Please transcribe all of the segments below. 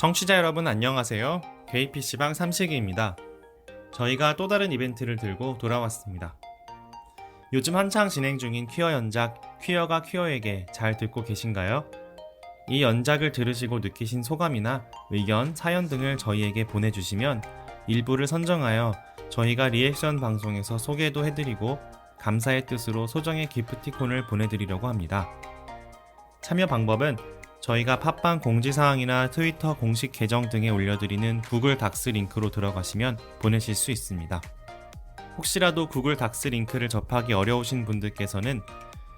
청취자 여러분 안녕하세요. KPC방 삼식이입니다. 저희가 또 다른 이벤트를 들고 돌아왔습니다. 요즘 한창 진행 중인 퀴어 연작 퀴어가 퀴어에게 잘 듣고 계신가요? 이 연작을 들으시고 느끼신 소감이나 의견, 사연 등을 저희에게 보내주시면 일부를 선정하여 저희가 리액션 방송에서 소개도 해드리고 감사의 뜻으로 소정의 기프티콘을 보내드리려고 합니다. 참여 방법은 저희가 팟빵 공지사항이나 트위터 공식 계정 등에 올려드리는 구글 닥스 링크로 들어가시면 보내실 수 있습니다. 혹시라도 구글 닥스 링크를 접하기 어려우신 분들께서는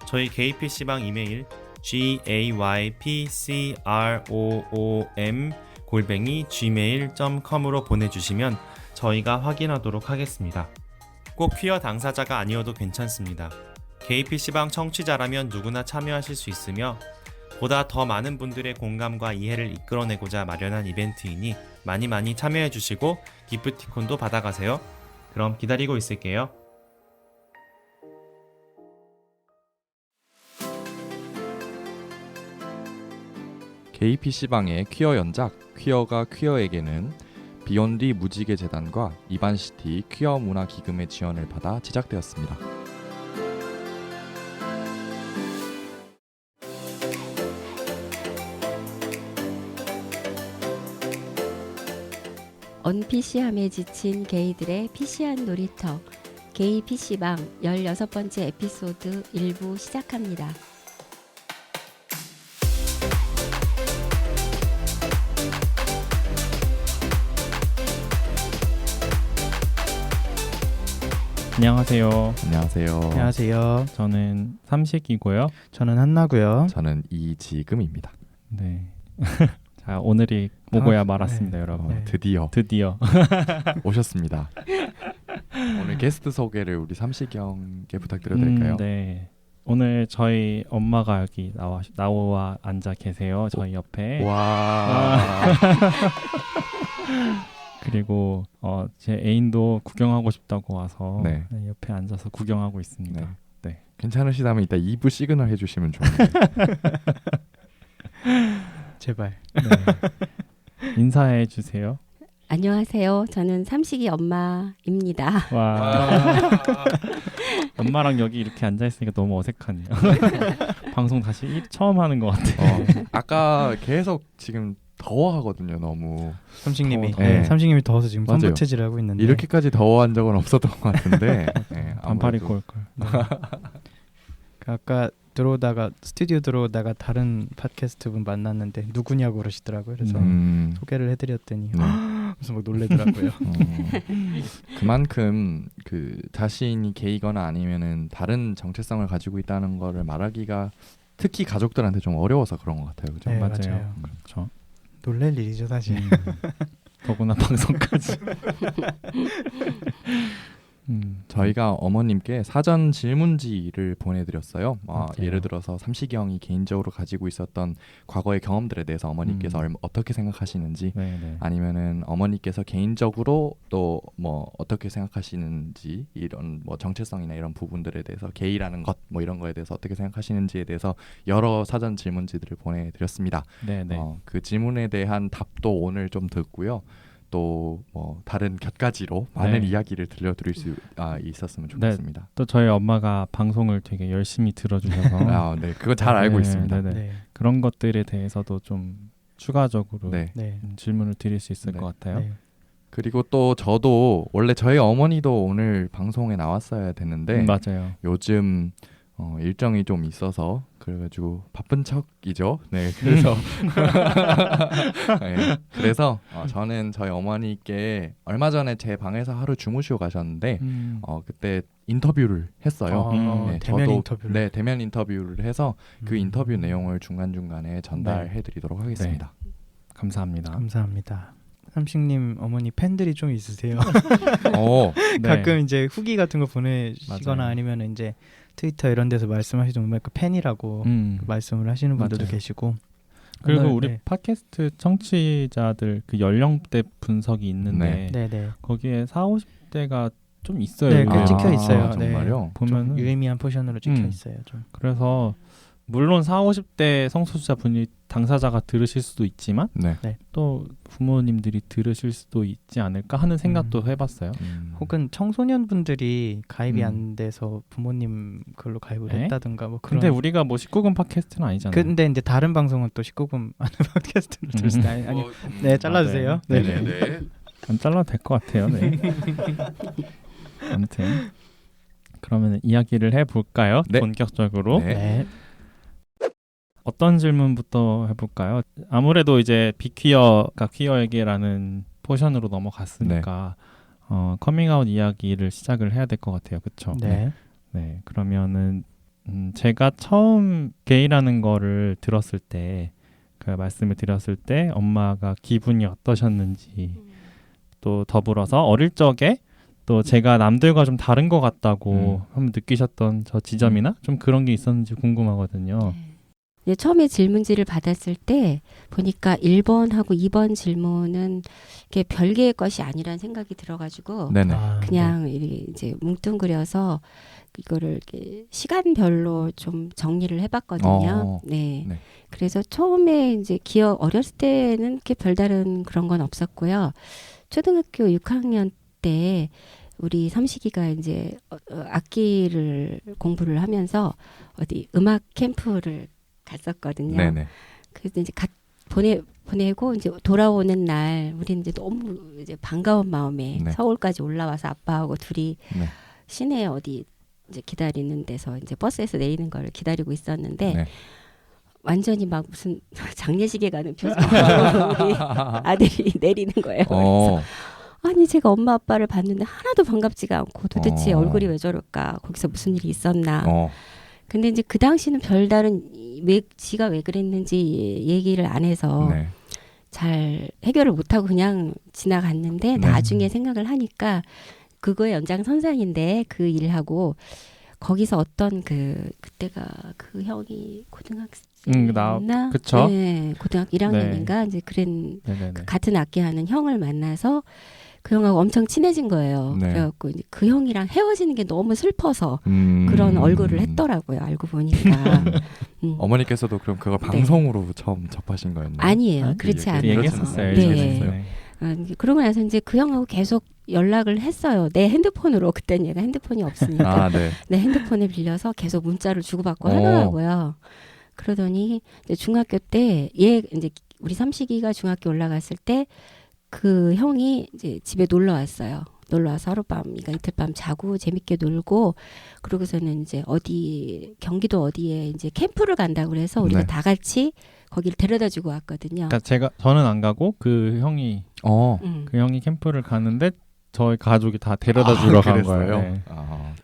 저희 KPC방 이메일 gaypcroom@gmail.com으로 보내주시면 저희가 확인하도록 하겠습니다. 꼭 퀴어 당사자가 아니어도 괜찮습니다. KPC방 청취자라면 누구나 참여하실 수 있으며 보다 더 많은 분들의 공감과 이해를 이끌어내고자 마련한 이벤트이니 많이 참여해주시고 기프티콘도 받아가세요. 그럼 기다리고 있을게요. KPC방의 퀴어 연작 퀴어가 퀴어에게는 비욘디 무지개 재단과 이반시티 퀴어 문화 기금의 지원을 받아 제작되었습니다. 언PC함에 지친 게이들의 PC한 놀이터 게이 PC방 16번째 에피소드 1부 시작합니다. 안녕하세요. 안녕하세요. 안녕하세요. 저는 삼식이고요. 저는 한나고요. 저는 이지금입니다. 네. 자, 오늘이 오고야 말았습니다, 여러분. 네. 드디어 오셨습니다. 오늘 게스트 소개를 우리 삼식이 형께 부탁드려도 될까요? 네. 오늘 저희 엄마가 여기 나와 앉아 계세요. 저희 옆에. 와. 그리고 제 애인도 구경하고 싶다고 와서 네. 네, 옆에 앉아서 구경하고 있습니다. 네. 네. 괜찮으시다면 이따 2부 시그널 해주시면 좋은데. 제발. 네. 인사해 주세요. 안녕하세요. 저는 삼식이 엄마입니다. 와. 엄마랑 여기 이렇게 앉아 있으니까 너무 어색하네요. 방송 다시 처음 하는 것 같아요. 아까 계속 지금 더워하거든요. 너무 삼식님이 네. 삼식님이 더워서 지금 맞아요. 선부채질을 하고 있는데 이렇게까지 더워한 적은 없었던 것 같은데 네, 반팔 아무래도 입고 올 걸. 네. 아까 스튜디오 들어오다가 다른 팟캐스트 분 만났는데 누구냐고 그러시더라고요. 그래서 소개를 해드렸더니 네. 무슨 막 놀래더라고요. 그만큼 그 자신이 게이거나 아니면은 다른 정체성을 가지고 있다는 거를 말하기가 특히 가족들한테 좀 어려워서 그런 것 같아요. 그죠? 네, 맞아요. 그렇죠. 놀랄 일이죠 사실. 더구나 방송까지. 저희가 어머님께 사전 질문지를 보내드렸어요. 예를 들어서 삼식이 형이 개인적으로 가지고 있었던 과거의 경험들에 대해서 어머니께서 어떻게 생각하시는지, 네네. 아니면은 어머니께서 개인적으로 또 뭐 어떻게 생각하시는지, 이런 뭐 정체성이나 이런 부분들에 대해서 게이라는 것 뭐 이런 거에 대해서 어떻게 생각하시는지에 대해서 여러 사전 질문지들을 보내드렸습니다. 네네. 그 질문에 대한 답도 오늘 좀 듣고요. 또 뭐 다른 곁가지로 많은 네. 이야기를 들려드릴 수 있었으면 좋겠습니다. 또 저희 엄마가 방송을 되게 열심히 들어주셔서 네, 그거 잘 알고 있습니다. 네네. 네. 그런 것들에 대해서도 좀 추가적으로 네. 네. 질문을 드릴 수 있을 네. 것 같아요. 네. 그리고 또 저도 원래 저희 어머니도 오늘 방송에 나왔어야 되는데 맞아요. 요즘 일정이 좀 있어서 그래가지고 바쁜 척이죠. 네, 그래서 네, 그래서 저는 저희 어머니께 얼마 전에 제 방에서 하루 주무시고 가셨는데 그때 인터뷰를 했어요. 대면 저도, 인터뷰를. 네, 대면 인터뷰를 해서 그 인터뷰 내용을 중간중간에 전달해드리도록 하겠습니다. 감사합니다. 감사합니다. 삼식님 어머니 팬들이 좀 있으세요. 네. 가끔 이제 후기 같은 거 보내시거나 맞아요. 아니면 이제 트위터 이런 데서 말씀하시던 그 팬이라고 말씀을 하시는 분들도 맞아요. 계시고. 그리고 오늘, 우리 네. 팟캐스트 청취자들 그 연령대 분석이 있는데 네네. 거기에 40, 50대가 좀 있어요. 네, 꽤 의외로. 찍혀 있어요. 정말요? 보면은 좀 유의미한 포션으로 찍혀 있어요. 좀. 그래서 물론 40, 50대 성소수자 분이 당사자가 들으실 수도 있지만 네. 또 부모님들이 들으실 수도 있지 않을까 하는 생각도 해봤어요. 혹은 청소년분들이 가입이 안 돼서 부모님 그걸로 가입을 네? 했다든가 뭐 그런. 근데 우리가 뭐 19금 팟캐스트는 아니잖아요. 근데 이제 다른 방송은 또 19금 하는 팟캐스트를 들을 수도 아니. 네, 잘라주세요. 네. 네. 네. 안 잘라도 될 것 같아요. 네. 아무튼 그러면 이야기를 해볼까요? 네. 본격적으로. 네. 네. 어떤 질문부터 해볼까요? 아무래도 이제 비퀴어가 퀴어에게라는 포션으로 넘어갔으니까 커밍아웃 이야기를 시작을 해야 될 것 같아요. 그렇죠? 네. 네. 그러면은 제가 처음 게이라는 거를 들었을 때 그 말씀을 드렸을 때 엄마가 기분이 어떠셨는지 또 더불어서 어릴 적에 또 제가 남들과 좀 다른 것 같다고 한번 느끼셨던 저 지점이나 좀 그런 게 있었는지 궁금하거든요. 네, 처음에 질문지를 받았을 때 보니까 1번하고 2번 질문은 이게 별개의 것이 아니라는 생각이 들어가지고 네네. 그냥 이제 뭉뚱그려서 이거를 이렇게 시간별로 좀 정리를 해봤거든요. 네. 네. 그래서 처음에 이제 어렸을 때는 이렇게 별다른 그런 건 없었고요. 초등학교 6학년 때 우리 삼식이가 이제 악기를 공부를 하면서 어디 음악 캠프를 갔었거든요. 네네. 그래서 이제 보내고 이제 돌아오는 날 우리 이제 너무 이제 반가운 마음에 네. 서울까지 올라와서 아빠하고 둘이 네. 시내 어디 이제 기다리는 데서 이제 버스에서 내리는 걸 기다리고 있었는데 네. 완전히 막 무슨 장례식에 가는 표정으로 우리 아들이 내리는 거예요. 그래서 아니 제가 엄마 아빠를 봤는데 하나도 반갑지가 않고 도대체 얼굴이 왜 저럴까? 거기서 무슨 일이 있었나? 근데 이제 그 당시는 별다른 지가 왜 그랬는지 얘기를 안 해서 네. 잘 해결을 못하고 그냥 지나갔는데 나중에 생각을 하니까 그거의 연장선상인데 그 일하고 거기서 어떤 그때가 그 형이 고등학생이나 그쵸? 네, 고등학교 1학년인가 이제 그 같은 악기 하는 형을 만나서 그 형하고 엄청 친해진 거예요. 네. 그래갖고 이제 그 형이랑 헤어지는 게 너무 슬퍼서 그런 얼굴을 했더라고요. 알고 보니까. 어머니께서도 그럼 그걸 방송으로 처음 접하신 거였나요? 아니에요. 그렇지 않아요. 얘기했었어요. 네. 그러고 나서 이제 그 형하고 계속 연락을 했어요. 내 핸드폰으로. 그때는 얘가 핸드폰이 없으니까 네. 내 핸드폰을 빌려서 계속 문자를 주고받고 하더라고요. 그러더니 이제 중학교 때 이제 우리 삼식이가 중학교 올라갔을 때 그 형이 이제 집에 놀러 왔어요. 놀러 와서 하룻밤이가 이틀밤 자고 재밌게 놀고 그러고서는 이제 경기도 어디에 이제 캠프를 간다고 그래서 우리가 다 같이 거기를 데려다주고 왔거든요. 그러니까 저는 안 가고 그 형이 그 형이 캠프를 가는데 저희 가족이 다 데려다 주러 간 거예요. 네.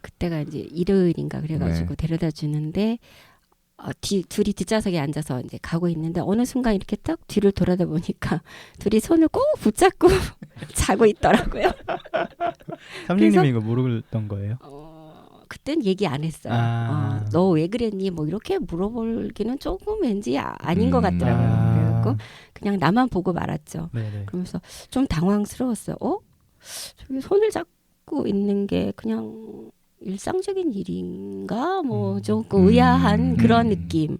그때가 이제 일요일인가 그래가지고 데려다 주는데 둘이 뒷좌석에 앉아서 이제 가고 있는데 어느 순간 이렇게 딱 뒤를 돌아다 보니까 둘이 손을 꼭 붙잡고 자고 있더라고요. 삼식님이 이거 모르던 거예요? 그땐 얘기 안 했어요. 너 왜 그랬니? 뭐 이렇게 물어보기는 조금 왠지 아닌 것 같더라고요. 그래갖고 그냥 나만 보고 말았죠. 네네. 그러면서 좀 당황스러웠어요. 저기 손을 잡고 있는 게 그냥 일상적인 일인가? 뭐 조금 의아한 그런 느낌.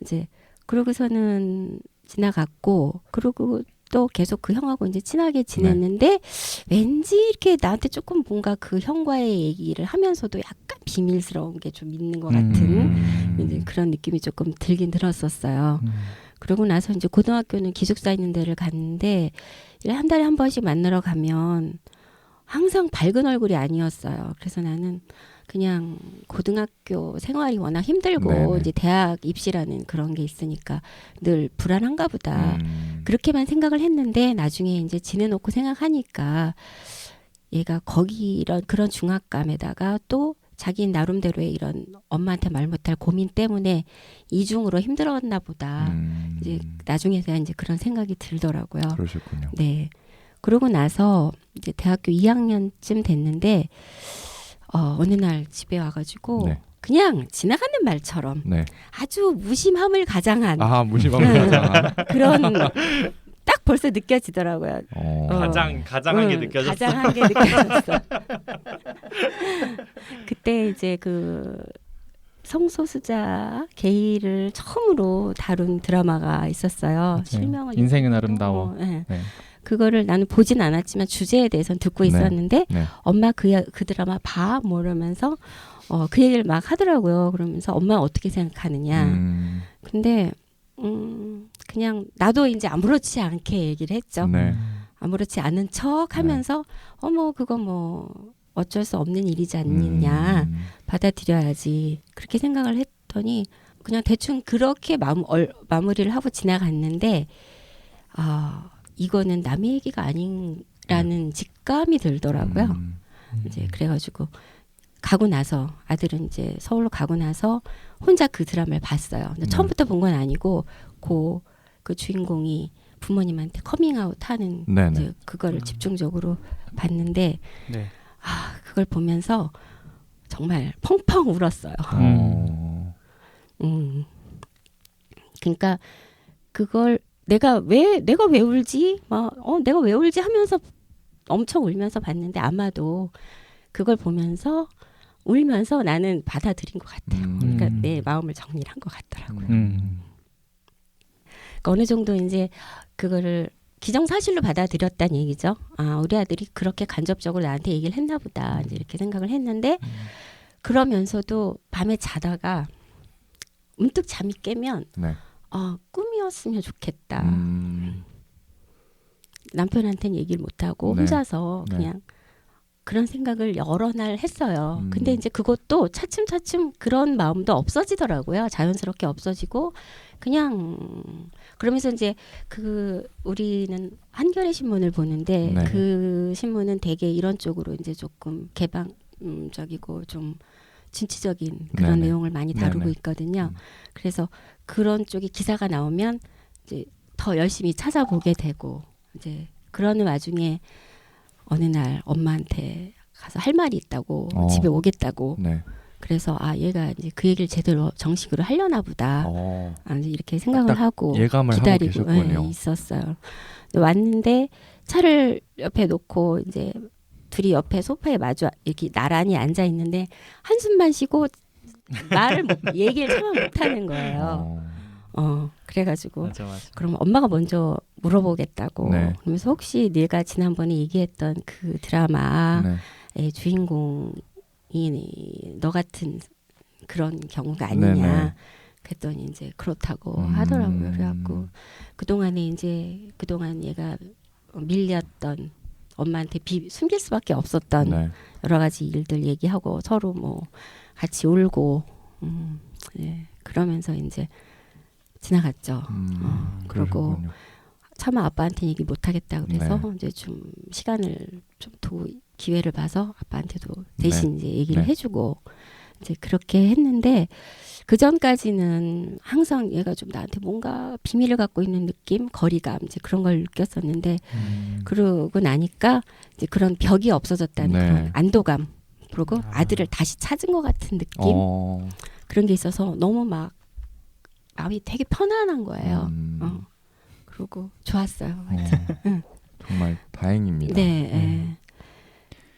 이제 그러고서는 지나갔고 그리고 또 계속 그 형하고 이제 친하게 지냈는데 왠지 이렇게 나한테 조금 뭔가 그 형과의 얘기를 하면서도 약간 비밀스러운 게 좀 있는 것 같은 이제 그런 느낌이 조금 들긴 들었었어요. 그러고 나서 이제 고등학교는 기숙사 있는 데를 갔는데 한 달에 한 번씩 만나러 가면 항상 밝은 얼굴이 아니었어요. 그래서 나는 그냥 고등학교 생활이 워낙 힘들고 이제 대학 입시라는 그런 게 있으니까 늘 불안한가 보다. 그렇게만 생각을 했는데 나중에 이제 지내놓고 생각하니까 얘가 그런 중압감에다가 또 자기 나름대로의 이런 엄마한테 말 못할 고민 때문에 이중으로 힘들었나 보다. 이제 나중에서야 이제 그런 생각이 들더라고요. 그러셨군요. 네. 그러고 나서 이제 대학교 2학년쯤 됐는데 어느 날 집에 와가지고 그냥 지나가는 말처럼 아주 무심함을 가장한 무심함을 가장한 그런 딱 벌써 느껴지더라고요. 가장한 게 느껴졌어. 가장한 게 느껴졌어. 그때 이제 성소수자 게이를 처음으로 다룬 드라마가 있었어요. 맞아요. 실명은 인생은 아름다워. 네. 네. 그거를 나는 보진 않았지만 주제에 대해서는 듣고 네. 있었는데 네. 엄마 그 드라마 봐? 뭐 이러면서 그 얘기를 막 하더라고요. 그러면서 엄마 어떻게 생각하느냐. 근데 그냥 나도 이제 아무렇지 않게 얘기를 했죠. 네. 아무렇지 않은 척 하면서 어머 그거 뭐 어쩔 수 없는 일이지 않느냐. 받아들여야지. 그렇게 생각을 했더니 그냥 대충 그렇게 마무리를 하고 지나갔는데 이거는 남의 얘기가 아닌라는 직감이 들더라고요. 이제 그래가지고 가고 나서 아들은 이제 서울로 가고 나서 혼자 그 드라마를 봤어요. 근데 처음부터 본 건 아니고 그 주인공이 부모님한테 커밍아웃하는 이제 그거를 집중적으로 봤는데 네. 그걸 보면서 정말 펑펑 울었어요. 그러니까 그걸 내가 왜 울지? 내가 왜 울지 하면서 엄청 울면서 봤는데 아마도 그걸 보면서 울면서 나는 받아들인 것 같아요. 그러니까 내 마음을 정리를 한 것 같더라고요. 그러니까 어느 정도 이제 그거를 기정사실로 받아들였다는 얘기죠. 우리 아들이 그렇게 간접적으로 나한테 얘기를 했나 보다. 이제 이렇게 생각을 했는데 그러면서도 밤에 자다가 문득 잠이 깨면 꿈이었으면 좋겠다. 남편한테는 얘기를 못하고 혼자서 그냥 그런 생각을 여러 날 했어요. 근데 이제 그것도 차츰차츰 그런 마음도 없어지더라고요. 자연스럽게 없어지고 그냥 그러면서 이제 우리는 한겨레 신문을 보는데 그 신문은 되게 이런 쪽으로 이제 조금 개방적이고 좀 진취적인 그런 내용을 많이 다루고 있거든요. 그래서 그런 쪽이 기사가 나오면 이제 더 열심히 찾아보게 되고 이제 그러는 와중에 어느 날 엄마한테 가서 할 말이 있다고 집에 오겠다고 그래서 얘가 이제 그 얘기를 제대로 정식으로 하려나 보다 이제 이렇게 생각을 하고 예감을 기다리고 하고 계셨군요. 있었어요. 왔는데 차를 옆에 놓고 이제 둘이 옆에 소파에 마주 이렇게 나란히 앉아 있는데 한숨만 쉬고 얘기를 차마 못하는 거예요. 그래가지고 맞아. 그럼 엄마가 먼저 물어보겠다고 그러면서 혹시 네가 지난번에 얘기했던 그 드라마의 주인공이 너 같은 그런 경우가 아니냐 그랬더니 이제 그렇다고 하더라고요. 그래갖고 그동안 얘가 밀렸던 엄마한테 숨길 수밖에 없었던 여러 가지 일들 얘기하고 서로 뭐 같이 울고 그러면서 이제 지나갔죠. 그리고 차마 아빠한테 얘기 못 하겠다 그래서 이제 좀 시간을 좀 두고 기회를 봐서 아빠한테도 대신 이제 얘기를 해주고 이제 그렇게 했는데 그 전까지는 항상 얘가 좀 나한테 뭔가 비밀을 갖고 있는 느낌, 거리감 이제 그런 걸 느꼈었는데 그러고 나니까 이제 그런 벽이 없어졌다는 그런 안도감 그리고 아들을 다시 찾은 것 같은 느낌 그런 게 있어서 너무 막 마음이 되게 편안한 거예요. 그리고 좋았어요. 정말 다행입니다. 네.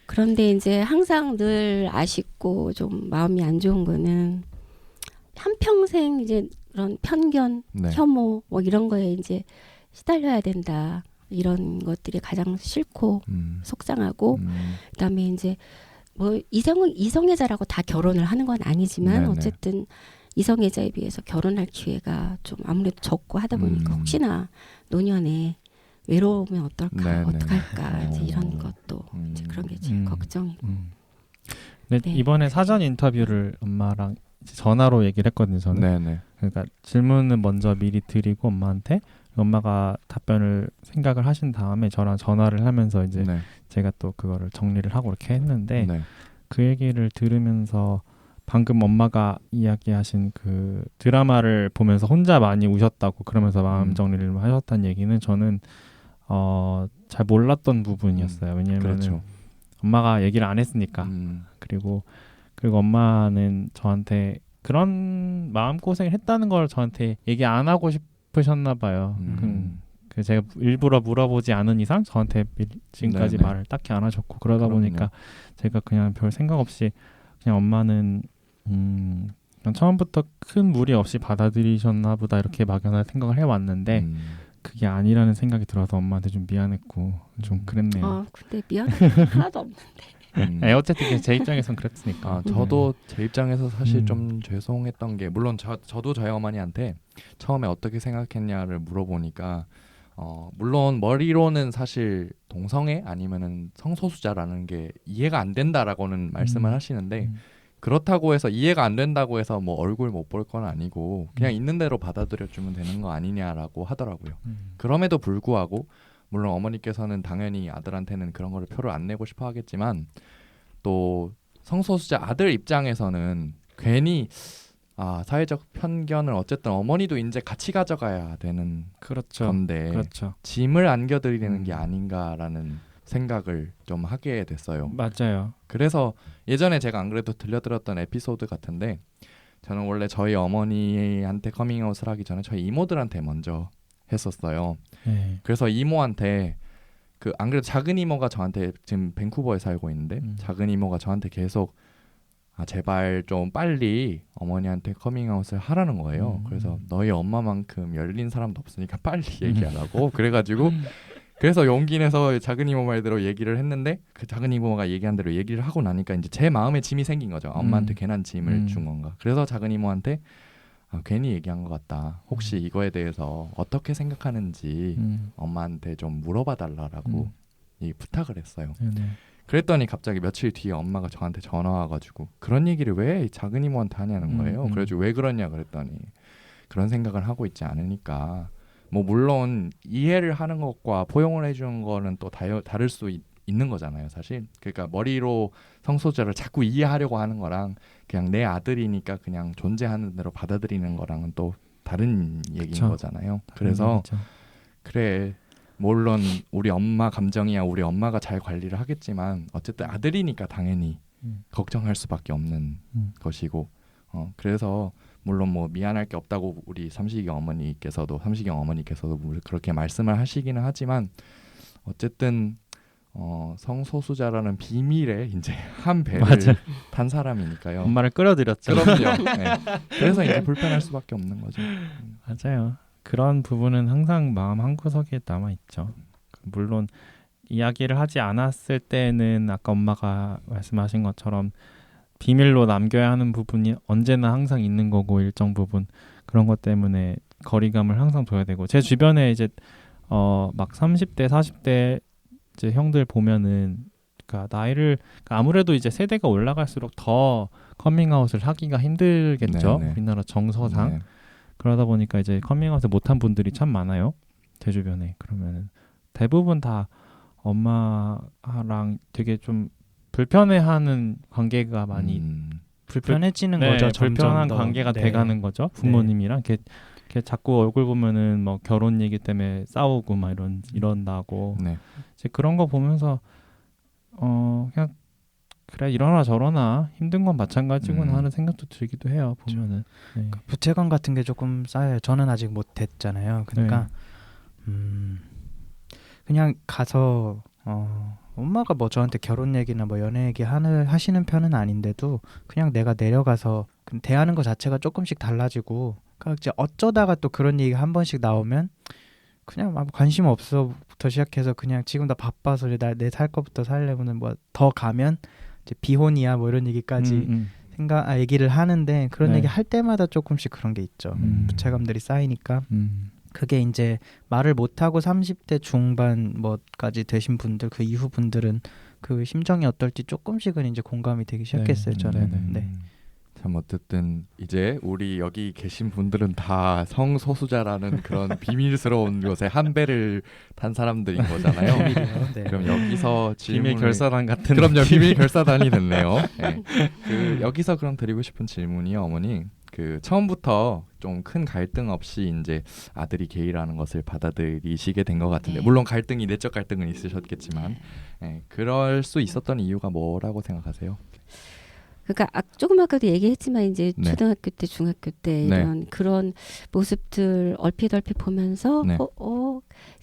그런데 이제 항상 늘 아쉽고 좀 마음이 안 좋은 거는 한평생 이제 그런 편견, 혐오 뭐 이런 거에 이제 시달려야 된다. 이런 것들이 가장 싫고 속상하고 그다음에 이제 뭐 이성애자라고 다 결혼을 하는 건 아니지만 어쨌든 이성애자에 비해서 결혼할 기회가 좀 아무래도 적고 하다 보니까 혹시나 노년에 외로우면 어떡할까 이제 이런 것도 이제 그런 게 제일 걱정이고. 네. 이번에 사전 인터뷰를 엄마랑 이제 전화로 얘기를 했거든요. 저는. 그러니까 질문은 먼저 미리 드리고 엄마한테 엄마가 답변을 생각을 하신 다음에 저랑 전화를 하면서 이제 제가 또 그거를 정리를 하고 이렇게 했는데 그 얘기를 들으면서 방금 엄마가 이야기하신 그 드라마를 보면서 혼자 많이 우셨다고 그러면서 마음 정리를 하셨다는 얘기는 저는 잘 몰랐던 부분이었어요. 왜냐하면 엄마가 얘기를 안 했으니까. 그리고 엄마는 저한테 그런 마음고생을 했다는 걸 저한테 얘기 안 하고 싶으셨나 봐요. 제가 일부러 물어보지 않은 이상 저한테 지금까지 말을 딱히 안 하셨고 그러다 보니까 제가 그냥 별 생각 없이 그냥 엄마는 그냥 처음부터 큰 무리 없이 받아들이셨나 보다 이렇게 막연한 생각을 해왔는데 그게 아니라는 생각이 들어서 엄마한테 좀 미안했고 좀 그랬네요. 아 근데 미안한 게 하나도 없는데. 네, 어쨌든 제 입장에선 그랬으니까. 저도 제 입장에서 사실 음. 좀 죄송했던 게 물론 저도 저희 어머니한테 처음에 어떻게 생각했냐를 물어보니까 물론 머리로는 사실 동성애 아니면은 성소수자라는 게 이해가 안 된다라고는 말씀을 하시는데 그렇다고 해서 이해가 안 된다고 해서 뭐 얼굴 못 볼 건 아니고 그냥 있는 대로 받아들여주면 되는 거 아니냐라고 하더라고요. 그럼에도 불구하고 물론 어머니께서는 당연히 아들한테는 그런 거를 표를 안 내고 싶어 하겠지만 또 성소수자 아들 입장에서는 괜히 사회적 편견을 어쨌든 어머니도 이제 같이 가져가야 되는 그렇죠. 건데 그렇죠. 짐을 안겨드리는 게 아닌가라는 생각을 좀 하게 됐어요. 맞아요. 그래서 예전에 제가 안 그래도 들려드렸던 에피소드 같은데 저는 원래 저희 어머니한테 커밍아웃을 하기 전에 저희 이모들한테 먼저 했었어요. 네. 그래서 이모한테 안 그래도 작은 이모가 저한테 지금 밴쿠버에 살고 있는데 작은 이모가 저한테 계속 제발 좀 빨리 어머니한테 커밍아웃을 하라는 거예요. 그래서 너희 엄마만큼 열린 사람도 없으니까 빨리 얘기하라고 그래가지고 그래서 용기 내서 작은 이모 말대로 얘기를 했는데 그 작은 이모가 얘기한 대로 얘기를 하고 나니까 이제 제 마음에 짐이 생긴 거죠. 엄마한테 괜한 짐을 준 건가. 그래서 작은 이모한테 괜히 얘기한 것 같다. 혹시 이거에 대해서 어떻게 생각하는지 엄마한테 좀 물어봐 달라고 부탁을 했어요. 네네. 그랬더니 갑자기 며칠 뒤에 엄마가 저한테 전화 와가지고 그런 얘기를 왜 작은 이모한테 하냐는 거예요. 그래가지고 왜 그러냐 그랬더니 그런 생각을 하고 있지 않으니까 뭐 물론 이해를 하는 것과 포용을 해주는 거는 또 다를 수 있는 거잖아요, 사실. 그러니까 머리로 성소수자를 자꾸 이해하려고 하는 거랑 그냥 내 아들이니까 그냥 존재하는 대로 받아들이는 거랑은 또 다른 얘기인 그쵸. 거잖아요. 그래서 그래 물론 우리 엄마 감정이야 우리 엄마가 잘 관리를 하겠지만 어쨌든 아들이니까 당연히 걱정할 수밖에 없는 것이고 그래서 물론 뭐 미안할 게 없다고 우리 삼식이 어머니께서도 그렇게 말씀을 하시기는 하지만 어쨌든 성소수자라는 비밀에 이제 한 배를 탄 사람이니까요. 엄마를 끌어들였죠. 그럼요. 네. 그래서 이제 불편할 수밖에 없는 거죠. 맞아요. 그런 부분은 항상 마음 한구석에 남아 있죠. 물론 이야기를 하지 않았을 때는 아까 엄마가 말씀하신 것처럼 비밀로 남겨야 하는 부분이 언제나 항상 있는 거고 일정 부분 그런 것 때문에 거리감을 항상 둬야 되고 제 주변에 이제 막 30대 40대 이제 형들 보면은 그러니까 나이를 그러니까 아무래도 이제 세대가 올라갈수록 더 커밍아웃을 하기가 힘들겠죠. 네네. 우리나라 정서상. 네. 그러다 보니까 이제 커밍아웃을 못한 분들이 참 많아요. 제 주변에. 그러면 대부분 다 엄마랑 되게 좀 불편해하는 관계가 많이 불편해지는 네, 거죠. 불편한 점점 더. 관계가 네. 돼가는 거죠. 부모님이랑 걔 자꾸 얼굴 보면은 뭐 결혼 얘기 때문에 싸우고 막 이런다고 네. 이제 그런 거 보면서 그냥 그래 이러나 저러나 힘든 건 마찬가지구나 하는 생각도 들기도 해요. 보면은 네. 부채감 같은 게 조금 쌓여요. 저는 아직 못 됐잖아요. 그러니까 그냥 가서 엄마가 뭐 저한테 결혼 얘기나 뭐 연애 얘기 하시는 편은 아닌데도 그냥 내가 내려가서 대하는 것 자체가 조금씩 달라지고 그러니까 이제 어쩌다가 또 그런 얘기가 한 번씩 나오면 그냥 막 관심 없어부터 시작해서 그냥 지금 다 바빠서 내 살 거부터 살려면 뭐 더 가면 이제 비혼이야 뭐 이런 얘기까지 얘기를 하는데 그런 얘기 할 때마다 조금씩 그런 게 있죠. 부채감들이 쌓이니까 그게 이제 말을 못하고 30대 중반 뭐까지 되신 분들 그 이후 분들은 그 심정이 어떨지 조금씩은 이제 공감이 되기 시작했어요. 저는. 네. 참 어쨌든 이제 우리 여기 계신 분들은 다 성소수자라는 그런 비밀스러운 곳에 한 배를 탄 사람들인 거잖아요. 네. 그럼 여기서 비밀 결사단 같은 그럼요. 비밀 결사단이 됐네요. 네. 여기서 그럼 드리고 싶은 질문이요, 어머니. 처음부터 좀 큰 갈등 없이 이제 아들이 게이라는 것을 받아들이시게 된 것 같은데 물론 갈등이 내적 갈등은 있으셨겠지만 그럴 수 있었던 이유가 뭐라고 생각하세요? 그러니까 조금 아까도 얘기했지만 이제 초등학교 때 중학교 때 이런 그런 모습들 얼핏 보면서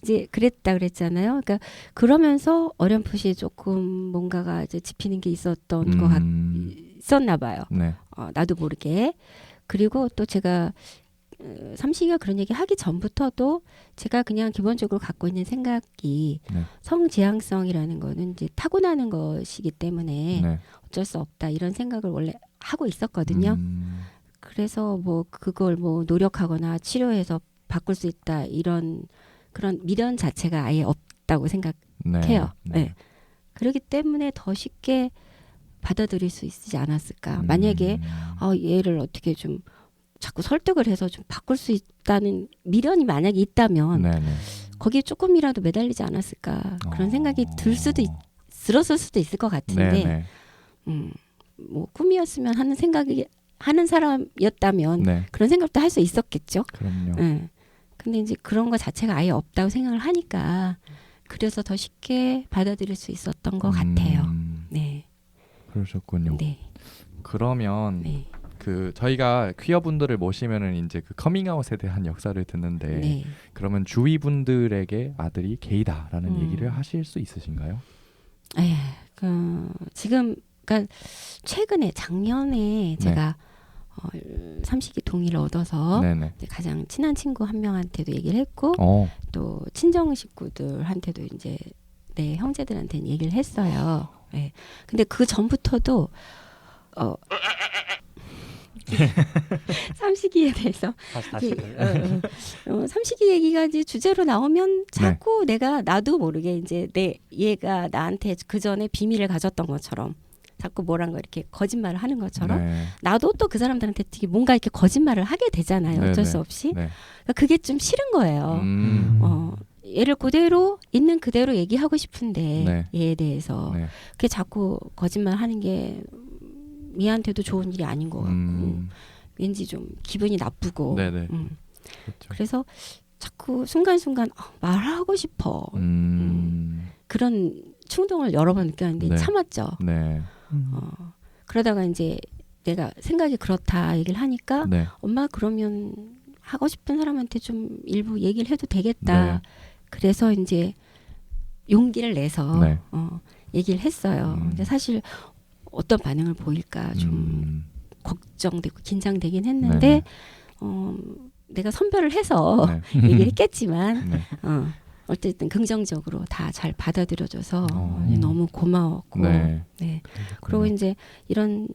이제 그랬잖아요. 그러니까 그러면서 어렴풋이 조금 뭔가가 이제 짚히는 게 있었던 것 있었나 봐요. 나도 모르게. 그리고 또 제가 삼식이가 그런 얘기 하기 전부터도 제가 그냥 기본적으로 갖고 있는 생각이 네. 성지향성이라는 거는 이제 타고나는 것이기 때문에 네. 어쩔 수 없다 이런 생각을 원래 하고 있었거든요. 그래서 뭐 그걸 뭐 노력하거나 치료해서 바꿀 수 있다 이런 그런 미련 자체가 아예 없다고 생각해요. 네. 그렇기 때문에 더 쉽게 받아들일 수 있지 않았을까. 만약에 얘를 어떻게 좀 자꾸 설득을 해서 좀 바꿀 수 있다는 미련이 만약에 있다면 네네. 거기에 조금이라도 매달리지 않았을까 그런 생각이 들었을 수도 있을 것 같은데 네네. 뭐 꿈이었으면 하는 생각이 하는 사람이었다면 네. 그런 생각도 할 수 있었겠죠. 그럼요. 네. 근데 이제 그런 거 자체가 아예 없다고 생각을 하니까 그래서 더 쉽게 받아들일 수 있었던 것 같아요. 네. 그러셨군요. 네. 그러면 네. 그 저희가 퀴어 분들을 모시면은 이제 그 커밍아웃에 대한 역사를 듣는데 네. 그러면 주위 분들에게 아들이 게이다라는 얘기를 음. 하실 수 있으신가요? 지금 그러니까 최근에 작년에 제가 삼식이 동의를 얻어서 네네. 이제 가장 친한 친구 한 명한테도 얘기를 했고 또 친정 식구들한테도 이제 내 형제들한테는 얘기를 했어요. 네. 근데 그 전부터도 삼식이에 대해서 삼식이 얘기가 이제 주제로 나오면 자꾸 나도 모르게 이제 얘가 나한테 그 전에 비밀을 가졌던 것처럼 자꾸 뭐란 거 이렇게 거짓말을 하는 것처럼 나도 또 그 사람들한테 되게 뭔가 이렇게 거짓말을 하게 되잖아요. 어쩔 수 없이. 네. 그러니까 그게 좀 싫은 거예요. 얘를 그대로 있는 그대로 얘기하고 싶은데 얘에 대해서 그게 자꾸 거짓말 하는 게 얘한테도 좋은 일이 아닌 것 같고 왠지 좀 기분이 나쁘고 그렇죠. 그래서 자꾸 순간순간 말하고 싶어 그런 충동을 여러 번 느꼈는데 참았죠. 그러다가 이제 내가 생각이 그렇다 얘기를 하니까 엄마 그러면 하고 싶은 사람한테 좀 일부 얘기를 해도 되겠다. 그래서 이제 용기를 내서 얘기를 했어요. 근데 사실 어떤 반응을 보일까 좀 걱정되고 긴장되긴 했는데 내가 선별을 해서 얘기를 했겠지만 어쨌든 긍정적으로 다 잘 받아들여줘서 너무 고마웠고 그리고 이제 이런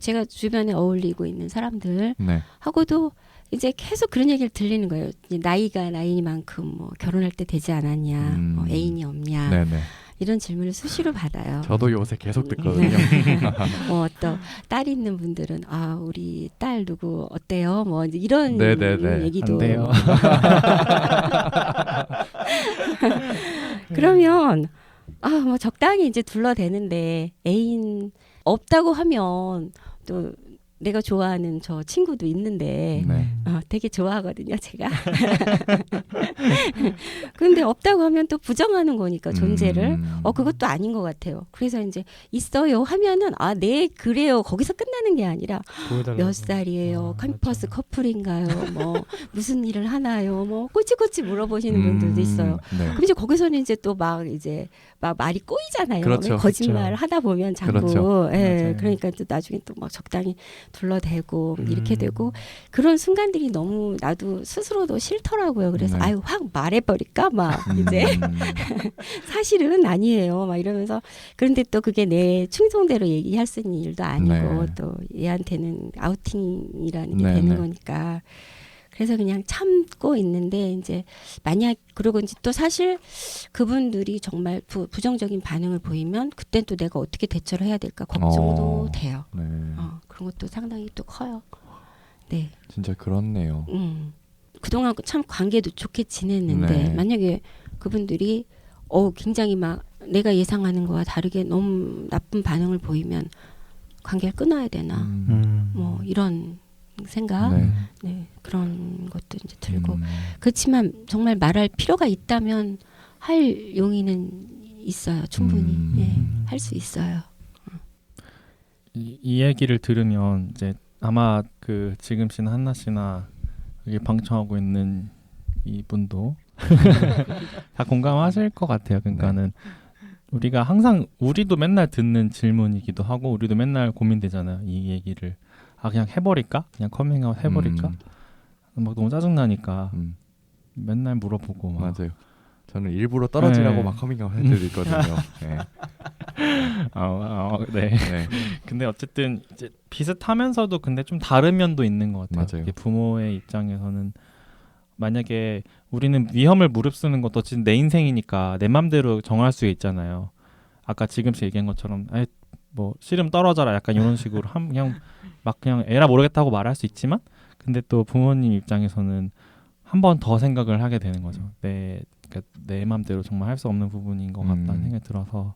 제가 주변에 어울리고 있는 사람들 하고도 이제 계속 그런 얘기를 들리는 거예요. 이제 나이가 나이만큼 뭐 결혼할 때 되지 않았냐, 뭐 애인이 없냐 이런 질문을 수시로 받아요. 저도 요새 계속 듣거든요. 또 딸이 있는 분들은 우리 딸 누구 어때요? 뭐 이제 이런 얘기도 안 돼요. 그러면 뭐 적당히 이제 둘러대는데 애인 없다고 하면 또 내가 좋아하는 저 친구도 있는데 되게 좋아하거든요, 제가. 근데 없다고 하면 또 부정하는 거니까 존재를 그것도 아닌 것 같아요. 그래서 이제 있어요 하면은 네 그래요 거기서 끝나는 게 아니라 몇 살이에요, 캠퍼스 커플인가요, 뭐 무슨 일을 하나요, 뭐 꼬치꼬치 물어보시는 분들도 있어요. 그럼 이제 거기서는 이제 또 막 말이 꼬이잖아요. 그렇죠. 거짓말을 하다 보면 자꾸 그렇죠. 그러니까 또 나중에 또 막 적당히 둘러대고 이렇게 되고 그런 순간들이 너무 나도 스스로도 싫더라고요. 그래서 확 말해버릴까 막 이제 사실은 아니에요 막 이러면서 그런데 또 그게 내 충성대로 얘기할 수 있는 일도 아니고 또 얘한테는 아우팅이라는 게 되는 거니까 그래서 그냥 참고 있는데 이제 만약 그러고 이제 또 사실 그분들이 정말 부정적인 반응을 보이면 그땐 또 내가 어떻게 대처를 해야 될까 걱정도 돼요. 그런 것도 상당히 또 커요. 네. 진짜 그렇네요. 그동안 참 관계도 좋게 지냈는데 만약에 그분들이 굉장히 막 내가 예상하는 거와 다르게 너무 나쁜 반응을 보이면 관계를 끊어야 되나 뭐 이런 생각 그런 것도 이제 들고 그렇지만 정말 말할 필요가 있다면 할 용의는 있어요. 충분히 할 수 있어요. 이 얘기를 들으면 이제 아마 그 지금 씨나 한나 씨나 여기 방청하고 있는 이분도 다 공감하실 것 같아요. 그러니까는 우리가 항상 우리도 맨날 듣는 질문이기도 하고 우리도 맨날 고민되잖아요. 이 얘기를 그냥 해버릴까? 그냥 커밍아웃 해버릴까? 막 너무 짜증나니까 맨날 물어보고 막. 맞아요. 저는 일부러 떨어지라고 네. 막 커밍아웃 해드리거든요. 네. 네. 네. 근데 어쨌든 이제 비슷하면서도 근데 좀 다른 면도 있는 것 같아요. 맞아요. 이게 부모의 입장에서는 만약에 우리는 위험을 무릅쓰는 것도 어쨌든 내 인생이니까 내 맘대로 정할 수 있잖아요. 아까 지금씩 얘기한 것처럼 아이 뭐 싫으면 떨어져라 약간 이런 식으로 그냥 막 그냥 에라 모르겠다고 말할 수 있지만 근데 또 부모님 입장에서는 한 번 더 생각을 하게 되는 거죠. 그러니까 내 맘대로 정말 할 수 없는 부분인 것 같다는 생각이 들어서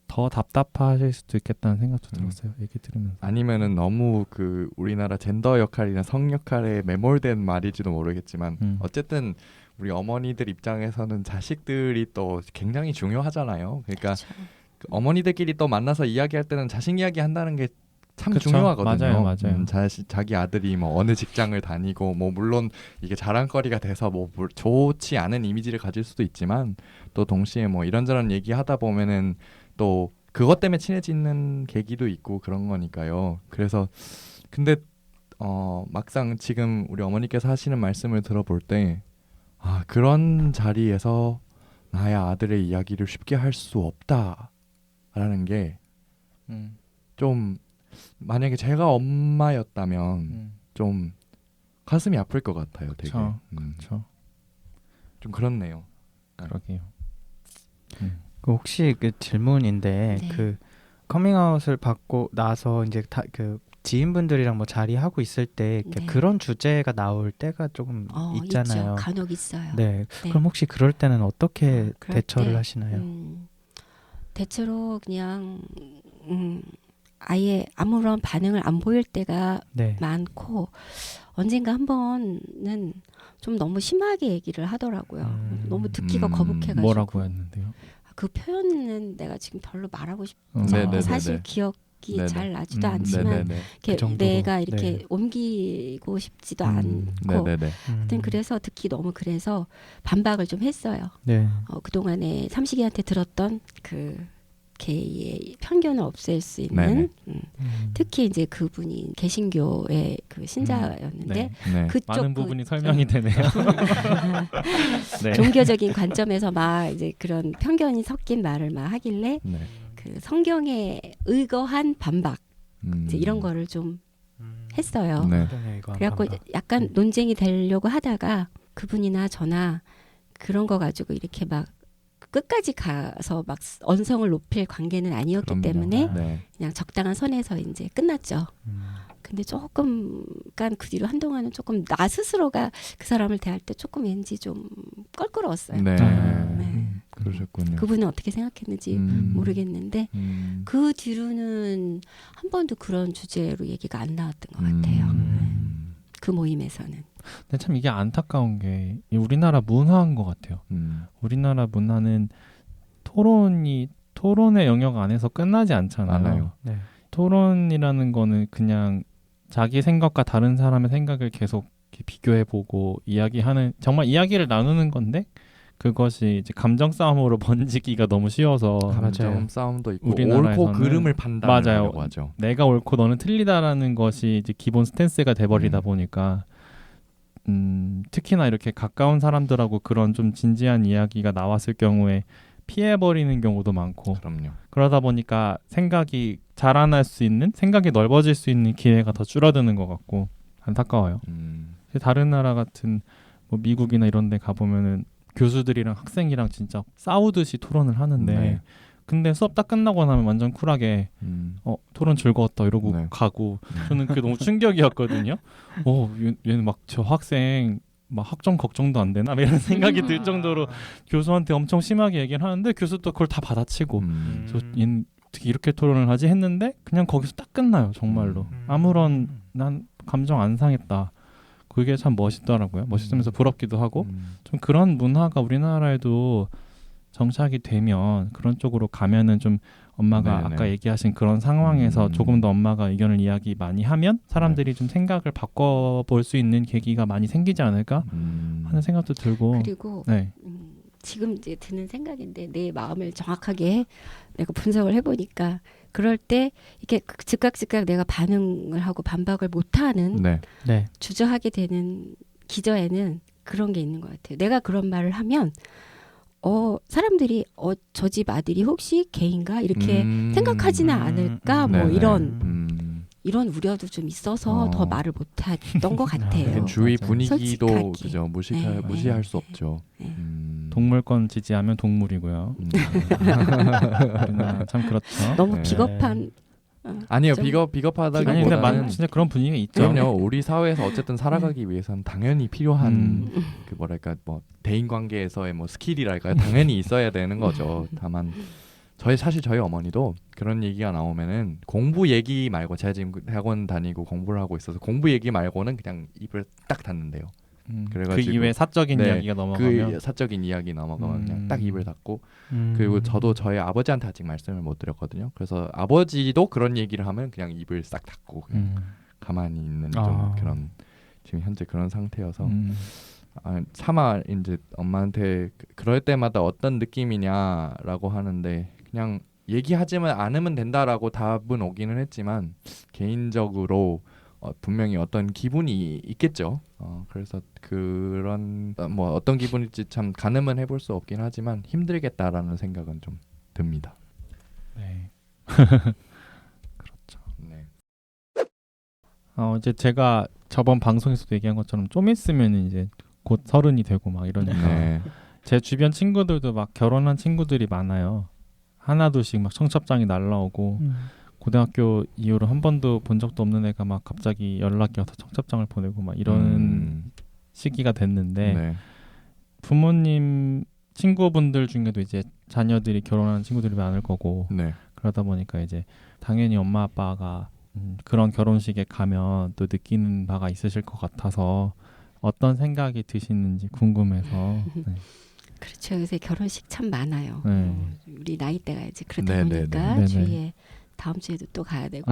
더 답답하실 수도 있겠다는 생각도 들었어요. 얘기 들으면서. 아니면은 너무 그 우리나라 젠더 역할이나 성 역할에 매몰된 말일지도 모르겠지만 어쨌든 우리 어머니들 입장에서는 자식들이 또 굉장히 중요하잖아요. 그러니까 그 어머니들끼리 또 만나서 이야기할 때는 자식 이야기 한다는 게 참 그쵸. 중요하거든요. 맞아요. 자기 아들이 뭐 어느 직장을 다니고 뭐 물론 이게 자랑거리가 돼서 뭐 좋지 않은 이미지를 가질 수도 있지만 또 동시에 뭐 이런저런 얘기하다 보면은 또 그것 때문에 친해지는 계기도 있고 그런 거니까요. 그래서 근데 막상 지금 우리 어머니께서 하시는 말씀을 들어볼 때 그런 자리에서 나의 아들의 이야기를 쉽게 할 수 없다라는 게 좀 만약에 제가 엄마였다면 좀 가슴이 아플 것 같아요. 되게 그렇죠. 좀 그렇네요. 그러게요. 그 혹시 그 질문인데 네. 그 커밍아웃을 받고 나서 이제 다 그 지인분들이랑 뭐 자리하고 있을 때 이렇게 네. 그런 주제가 나올 때가 조금 있잖아요. 있죠. 간혹 있어요. 네. 네. 그럼 혹시 그럴 때는 어떻게 그럴 대처를 때, 하시나요? 대체로 그냥 아예 아무런 반응을 안 보일 때가 네. 많고 언젠가 한 번은 좀 너무 심하게 얘기를 하더라고요. 너무 듣기가 거북해가지고. 뭐라고 했는데요? 그 표현은 내가 지금 별로 말하고 싶지 네네네네. 않아요. 사실 기억이 네네. 잘 나지도 않지만 네네네. 이렇게 그 정도로. 내가 이렇게 네. 옮기고 싶지도 않고 네네네. 하여튼 그래서 듣기 너무 그래서 반박을 좀 했어요. 네. 그동안에 삼식이한테 들었던 그 게이의 편견을 없앨 수 있는 특히 이제 그분이 개신교의 그 신자였는데 네. 네. 그쪽 많은 부분이 설명이 되네요. 네. 종교적인 관점에서 막 이제 그런 편견이 섞인 말을 막 하길래 네. 그 성경에 의거한 반박 이제 이런 거를 좀 했어요. 네. 그래갖고 약간 논쟁이 되려고 하다가 그분이나 저나 그런 거 가지고 이렇게 막 끝까지 가서 막 언성을 높일 관계는 아니었기 그럼요. 때문에 네. 그냥 적당한 선에서 이제 끝났죠. 근데 조금 그러니까 그 뒤로 한동안은 조금 나 스스로가 그 사람을 대할 때 조금 왠지 좀 껄끄러웠어요. 네. 네. 그러셨군요. 그분은 어떻게 생각했는지 모르겠는데 그 뒤로는 한 번도 그런 주제로 얘기가 안 나왔던 것 같아요. 그 모임에서는. 근데 참 이게 안타까운 게 이 우리나라 문화인 것 같아요. 우리나라 문화는 토론의 영역 안에서 끝나지 않잖아요. 많아요. 네. 토론이라는 거는 그냥 자기 생각과 다른 사람의 생각을 계속 이렇게 비교해보고 정말 이야기를 나누는 건데 그것이 이제 감정 싸움으로 번지기가 너무 쉬워서 감정 싸움도 있고 우리나라에서는 옳고 그름을 판단하려고 하죠. 내가 옳고 너는 틀리다라는 것이 이제 기본 스탠스가 돼버리다 보니까 특히나 이렇게 가까운 사람들하고 그런 좀 진지한 이야기가 나왔을 경우에 피해버리는 경우도 많고 그럼요. 그러다 보니까 생각이 자라날 수 있는 생각이 넓어질 수 있는 기회가 더 줄어드는 것 같고 안타까워요. 다른 나라 같은 뭐 미국이나 이런 데 가보면은 교수들이랑 학생이랑 진짜 싸우듯이 토론을 하는데 네. 근데 수업 딱 끝나고 나면 완전 쿨하게 토론 즐거웠다 이러고 네. 가고 저는 그게 너무 충격이었거든요. 얘는 막 저 학생 막 학점 걱정도 안 되나 이런 생각이 들 정도로 교수한테 엄청 심하게 얘기를 하는데 교수도 그걸 다 받아치고 얘는 어떻게 이렇게 토론을 하지 했는데 그냥 거기서 딱 끝나요. 정말로 아무런 난 감정 안 상했다. 그게 참 멋있더라고요. 멋있으면서 부럽기도 하고 좀 그런 문화가 우리나라에도 정착이 되면 그런 쪽으로 가면은 좀 엄마가 네네. 아까 얘기하신 그런 상황에서 조금 더 엄마가 의견을 이야기 많이 하면 사람들이 좀 생각을 바꿔볼 수 있는 계기가 많이 생기지 않을까 하는 생각도 들고 그리고 네. 지금 이제 드는 생각인데 내 마음을 정확하게 내가 분석을 해보니까 그럴 때 이게 즉각 내가 반응을 하고 반박을 못하는 네. 네. 주저하게 되는 기저에는 그런 게 있는 것 같아요. 내가 그런 말을 하면 사람들이 저 집 아들이 혹시 게인가 이렇게 생각하지는 않을까 뭐 네네. 이런 우려도 좀 있어서 더 말을 못했던 것 같아요. 주위 맞아요. 분위기도 솔직하게. 그죠 네, 무시할 네, 수 없죠. 네. 동물권 지지하면 동물이고요. 우리나라 참 그렇죠. 너무 네. 비겁한 아니요 좀 비겁하다기보다는 아니 근데 비겁보다는 진짜 그런 분위기가 있죠. 그럼요. 우리 사회에서 어쨌든 살아가기 위해서는 당연히 필요한 음. 그 뭐랄까 뭐 대인 관계에서의 뭐 스킬이랄까요. 당연히 있어야 되는 거죠. 다만 사실 저희 어머니도 그런 얘기가 나오면은 공부 얘기 말고 제가 지금 학원 다니고 공부를 하고 있어서 공부 얘기 말고는 그냥 입을 딱 닫는데요. 그 그래가지고 이외에 사적인 네, 이야기가 넘어가면 그 사적인 이야기 넘어가면 그냥 딱 입을 닫고 그리고 저도 저희 아버지한테 아직 말씀을 못 드렸거든요. 그래서 아버지도 그런 얘기를 하면 그냥 입을 싹 닫고 그냥 가만히 있는 좀 그런 지금 현재 그런 상태여서 차마 이제 엄마한테 그럴 때마다 어떤 느낌이냐라고 하는데 그냥 얘기하지만 않으면 된다라고 답은 오기는 했지만 개인적으로 분명히 어떤 기분이 있겠죠. 그래서 그런 뭐 어떤 기분일지 참 가늠은 해볼 수 없긴 하지만 힘들겠다라는 생각은 좀 듭니다. 네. 네. 이제 제가 저번 방송에서도 얘기한 것처럼 좀 있으면 이제 곧 30이 되고 막 이러니까 네. 제 주변 친구들도 막 결혼한 친구들이 많아요. 하나둘씩 막 청첩장이 날라오고 고등학교 이후로 한 번도 본 적도 없는 애가 막 갑자기 연락이 와서 청첩장을 보내고 막 이런 시기가 됐는데 네. 부모님 친구분들 중에도 이제 자녀들이 결혼하는 친구들이 많을 거고 네. 그러다 보니까 이제 당연히 엄마 아빠가 그런 결혼식에 가면 또 느끼는 바가 있으실 것 같아서 어떤 생각이 드시는지 궁금해서 네. 그렇죠. 요새 결혼식 참 많아요. 네. 우리 나이대가 이제 그러다 네, 보니까 네, 네. 주위에 다음 주에도 또 가야 되고.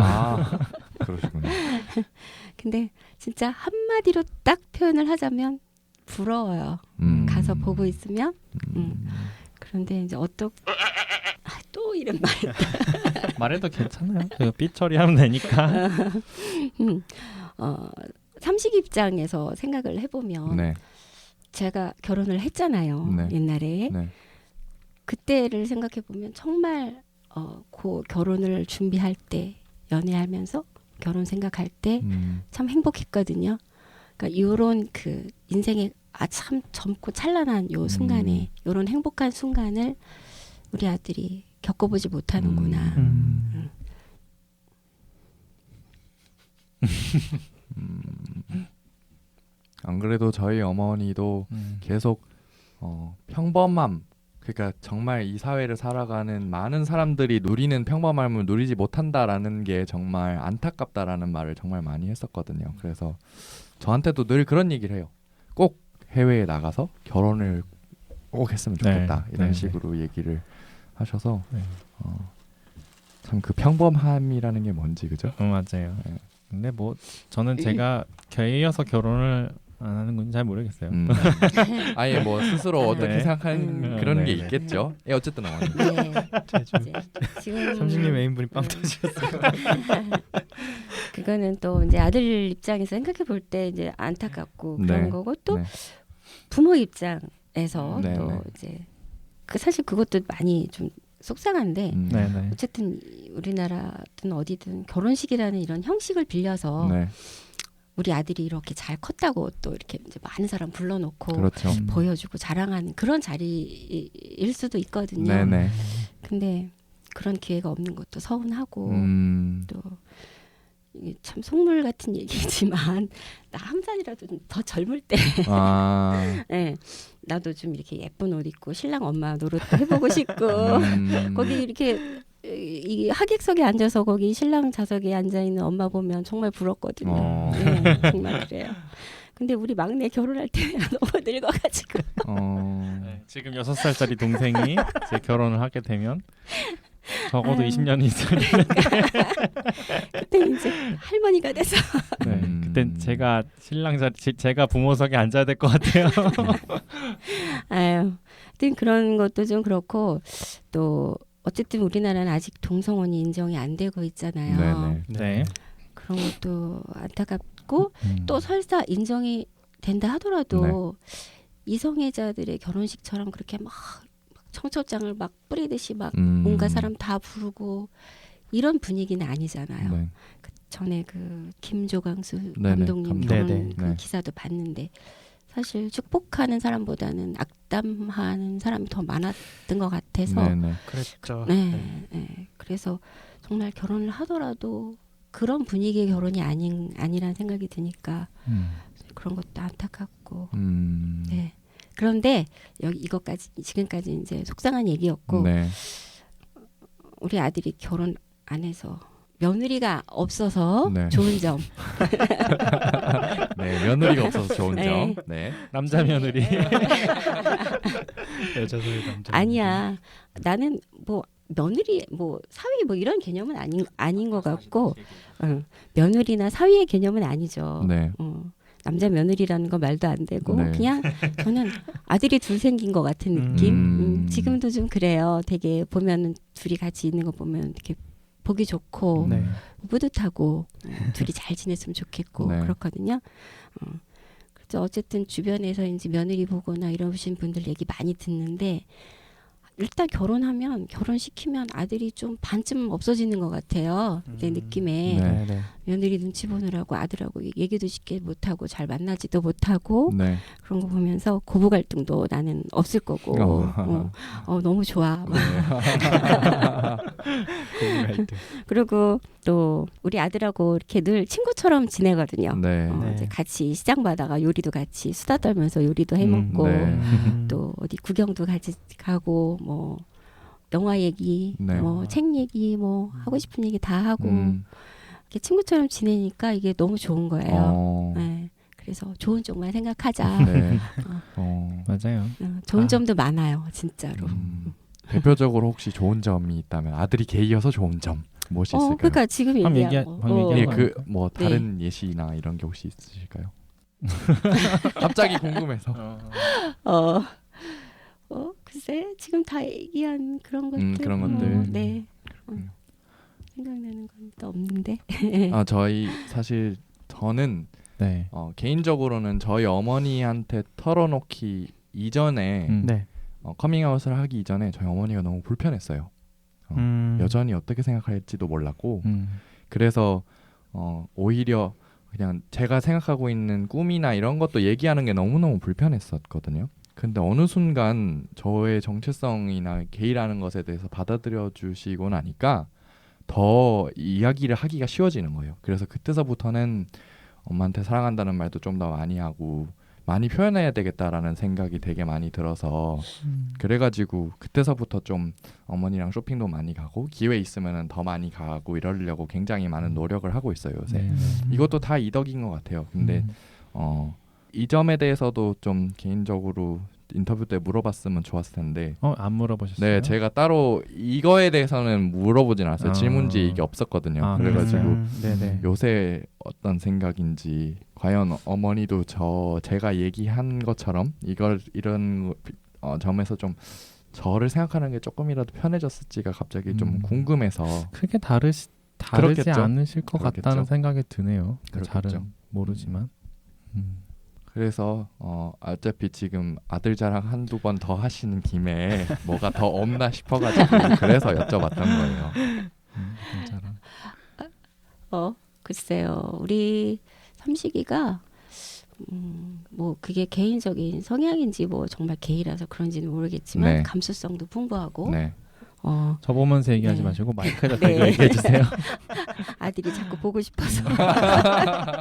그러시군요. 근데 진짜 한마디로 딱 표현을 하자면 부러워요. 가서 보고 있으면. 그런데 이제 또 이런 말. 말해도 괜찮아요. 삐 처리하면 되니까. 삼식 입장에서 생각을 해보면 네. 제가 결혼을 했잖아요. 네. 옛날에. 네. 그때를 생각해보면 정말 그 결혼을 준비할 때 연애하면서 결혼 생각할 때 참 행복했거든요. 그러니까 이런 그 인생의 참 젊고 찬란한 요 순간에 이런 행복한 순간을 우리 아들이 겪어보지 못하는구나. 안 그래도 저희 어머니도 계속 평범함 그러니까 정말 이 사회를 살아가는 많은 사람들이 누리는 평범함을 누리지 못한다라는 게 정말 안타깝다라는 말을 정말 많이 했었거든요. 그래서 저한테도 늘 그런 얘기를 해요. 꼭 해외에 나가서 결혼을 꼭 했으면 좋겠다. 이런 식으로 얘기를 하셔서 참 그 평범함이라는 게 뭔지 그죠? 맞아요. 네. 근데 뭐 저는 제가 게이여서 결혼을 안 하는 건지 잘 모르겠어요. 아예 뭐 스스로 어떻게 네. 생각하는 그런 게 네. 있겠죠. 예, 어쨌든 어머니. 네. 이제 지금 삼식님 애인분이 빵 터지셨어요. 그거는 또 이제 아들 입장에서 생각해 볼 때 이제 안타깝고 그런 네. 거고 또 네. 부모 입장에서 네, 또 네. 이제 사실 그것도 많이 좀 속상한데 네네. 어쨌든 우리나라든 어디든 결혼식이라는 이런 형식을 빌려서 네. 우리 아들이 이렇게 잘 컸다고 또 이렇게 이제 많은 사람 불러놓고 그렇죠. 보여주고 자랑하는 그런 자리일 수도 있거든요. 네네. 근데 그런 기회가 없는 것도 서운하고 또 이게 참 속물 같은 얘기지만 나 한 살이라도 좀 더 젊을 때 네, 나도 좀 이렇게 예쁜 옷 입고 신랑 엄마 노릇도 해보고 싶고 거기 이렇게 이 하객석에 앉아서 거기 신랑 좌석에 앉아 있는 엄마 보면 정말 부럽거든요. 네, 정말 그래요. 근데 우리 막내 결혼할 때 너무 늙어가지고 네, 지금 6살짜리 동생이 이제 결혼을 하게 되면 적어도 20년이 있어야 되는데 그때 이제 할머니가 돼서 네, 그땐 제가 신랑 자리 제가 부모석에 앉아야 될 것 같아요. 아유, 하여튼 그런 것도 좀 그렇고 또 어쨌든 우리나라는 아직 동성혼이 인정이 안 되고 있잖아요. 네네. 네. 그런 것도 안타깝고 또 설사 인정이 된다 하더라도 이성애자들의 결혼식처럼 그렇게 막 청첩장을 막 뿌리듯이 막 온갖 사람 다 부르고 이런 분위기는 아니잖아요. 네. 그 전에 그 김조광수 네네, 감독님 감독. 결혼 네네. 그 네. 기사도 봤는데 사실 축복하는 사람보다는 악담하는 사람이 더 많았던 것 같아서 네네. 그랬죠. 네. 그래서 정말 결혼을 하더라도 그런 분위기의 결혼이 아니란 생각이 드니까 그런 것도 안타깝고 네. 그런데 여기 이것까지 지금까지 이제 속상한 얘기였고 네. 우리 아들이 결혼 안 해서 며느리가 없어서 네. 좋은 점. 네, 며느리가 없어서 좋은 네. 점. 네. 남자 며느리. 여자 소리 남자. 아니야. 나는 뭐 며느리 뭐 사위 뭐 이런 개념은 아닌 것 같고 며느리나 사위의 개념은 아니죠. 네. 남자 며느리라는 거 말도 안 되고 네. 그냥 저는 아들이 둘 생긴 것 같은 느낌. 음. 지금도 좀 그래요. 되게 보면은 둘이 같이 있는 거 보면 이렇게 보기 좋고 네. 뿌듯하고 둘이 잘 지냈으면 좋겠고 네. 그렇거든요. 그래서 어쨌든 주변에서 이제 며느리 보거나 이러신 분들 얘기 많이 듣는데 일단 결혼하면 결혼시키면 아들이 좀 반쯤 없어지는 것 같아요. 내 느낌에 네. 네. 며느리 눈치 보느라고 아들하고 얘기도 쉽게 못하고 잘 만나지도 못하고 네. 그런 거 보면서 고부 갈등도 나는 없을 거고 너무 좋아. 그리고 또 우리 아들하고 이렇게 늘 친구처럼 지내거든요. 네. 네. 이제 같이 시장 가다가 요리도 같이 수다 떨면서 요리도 해먹고 네. 또 어디 구경도 같이 가고 뭐 영화 얘기, 네. 뭐 책 얘기, 뭐 하고 싶은 얘기 다 하고 이렇게 친구처럼 지내니까 이게 너무 좋은 거예요. 네. 그래서 좋은 쪽만 생각하자. 네. 맞아요. 좋은 점도 많아요, 진짜로. 대표적으로 혹시 좋은 점이 있다면 아들이 게이여서 좋은 점 무엇이 있을까요? 그러니까 지금 방금 얘기한 거. 방금 예, 얘기한 그 뭐 다른 예시나 이런 게 혹시 있으실까요? 갑자기 궁금해서. 글쎄 지금 다 얘기한 그런 것들. 그런 것들. 네. 그렇군요. 생각나는 건 또 없는데. 저희 사실 저는 네. 개인적으로는 저희 어머니한테 털어놓기 이전에 네. 커밍아웃을 하기 이전에 저희 어머니가 너무 불편했어요. 여전히 어떻게 생각할지도 몰랐고 그래서 오히려 그냥 제가 생각하고 있는 꿈이나 이런 것도 얘기하는 게 너무너무 불편했었거든요. 근데 어느 순간 저의 정체성이나 게이라는 것에 대해서 받아들여 주시고 나니까 더 이야기를 하기가 쉬워지는 거예요. 그래서 그때서부터는 엄마한테 사랑한다는 말도 좀 더 많이 하고 많이 표현해야 되겠다라는 생각이 되게 많이 들어서 그래가지고 그때서부터 좀 어머니랑 쇼핑도 많이 가고 기회 있으면 더 많이 가고 이러려고 굉장히 많은 노력을 하고 있어요 요새. 네. 이것도 다 이덕인 것 같아요. 근데 이 점에 대해서도 좀 개인적으로 인터뷰 때 물어봤으면 좋았을 텐데 안 물어보셨어요? 네 제가 따로 이거에 대해서는 물어보진 않았어요. 질문지 이게 없었거든요. 그래가지고 네네. 요새 어떤 생각인지 과연 어머니도 제가 얘기한 것처럼 이런 점에서 좀 저를 생각하는 게 조금이라도 편해졌을지가 갑자기 좀 궁금해서. 크게 다르지 그렇겠죠. 않으실 것 그렇겠죠. 같다는 생각이 드네요. 그렇겠죠. 잘은 모르지만. 그래서 어차피 지금 아들 자랑 한두 번 더 하시는 김에 뭐가 더 없나 싶어가지고 그래서 여쭤봤던 거예요. 아들 자랑. 글쎄요. 우리 삼식이가 뭐 그게 개인적인 성향인지 뭐 정말 게이라서 그런지는 모르겠지만 네. 감수성도 풍부하고 네. 저 보면서 얘기하지 네. 마시고 마이크에다 네. 대고 얘기해 주세요. 아들이 자꾸 보고 싶어서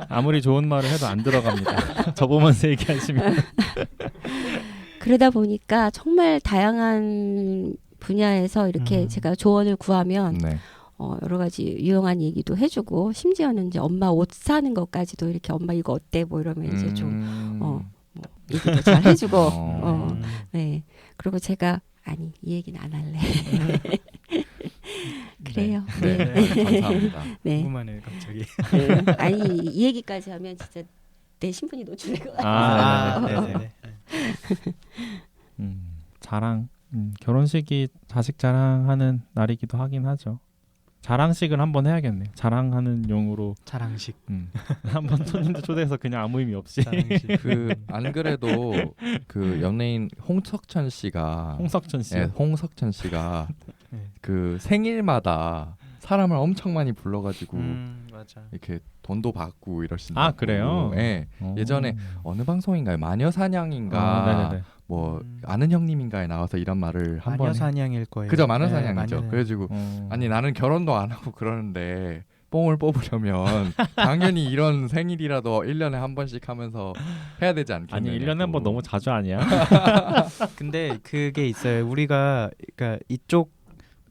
아무리 좋은 말을 해도 안 들어갑니다. 저 보면서 얘기하시면. 그러다 보니까 정말 다양한 분야에서 이렇게 제가 조언을 구하면 네. 여러 가지 유용한 얘기도 해주고 심지어는 이제 엄마 옷 사는 것까지도 이렇게 엄마 이거 어때 뭐 이러면 이제 좀 뭐 얘기도 잘 해주고 네 그리고 제가 아니 이 얘기는 안 할래 그래요 네. 감사합니다. 네. 궁금하네요 갑자기. 네. 아니 이 얘기까지 하면 진짜 내 신분이 노출될 것 같아요. 네네네. 자랑. 결혼식이 자식 자랑하는 날이기도 하긴 하죠. 자랑식을 한번 해야겠네요. 자랑하는 용으로 자랑식. 한번 손님들 초대해서 그냥 아무 의미 없이. 자랑식. 그 안 그래도 그 연예인 홍석천 씨가 홍석천 씨. 네, 홍석천 씨가 네. 그 생일마다 사람을 엄청 많이 불러가지고 맞아. 이렇게 돈도 받고 이러신다고. 아, 그래요? 네. 예전에 어느 방송인가요? 마녀사냥인가 네네네. 뭐 아는 형님인가에 나와서 이런 말을 한 번. 마녀사냥일 거예요. 그죠, 네, 마녀사냥이죠. 마녀사냥. 그래가지고 아니 나는 결혼도 안 하고 그러는데 뽕을 뽑으려면 당연히 이런 생일이라도 1년에 한 번씩 하면서 해야 되지 않겠냐고. 아니 1년에 한 번 너무 자주 아니야? 근데 그게 있어요. 우리가 그러니까 이쪽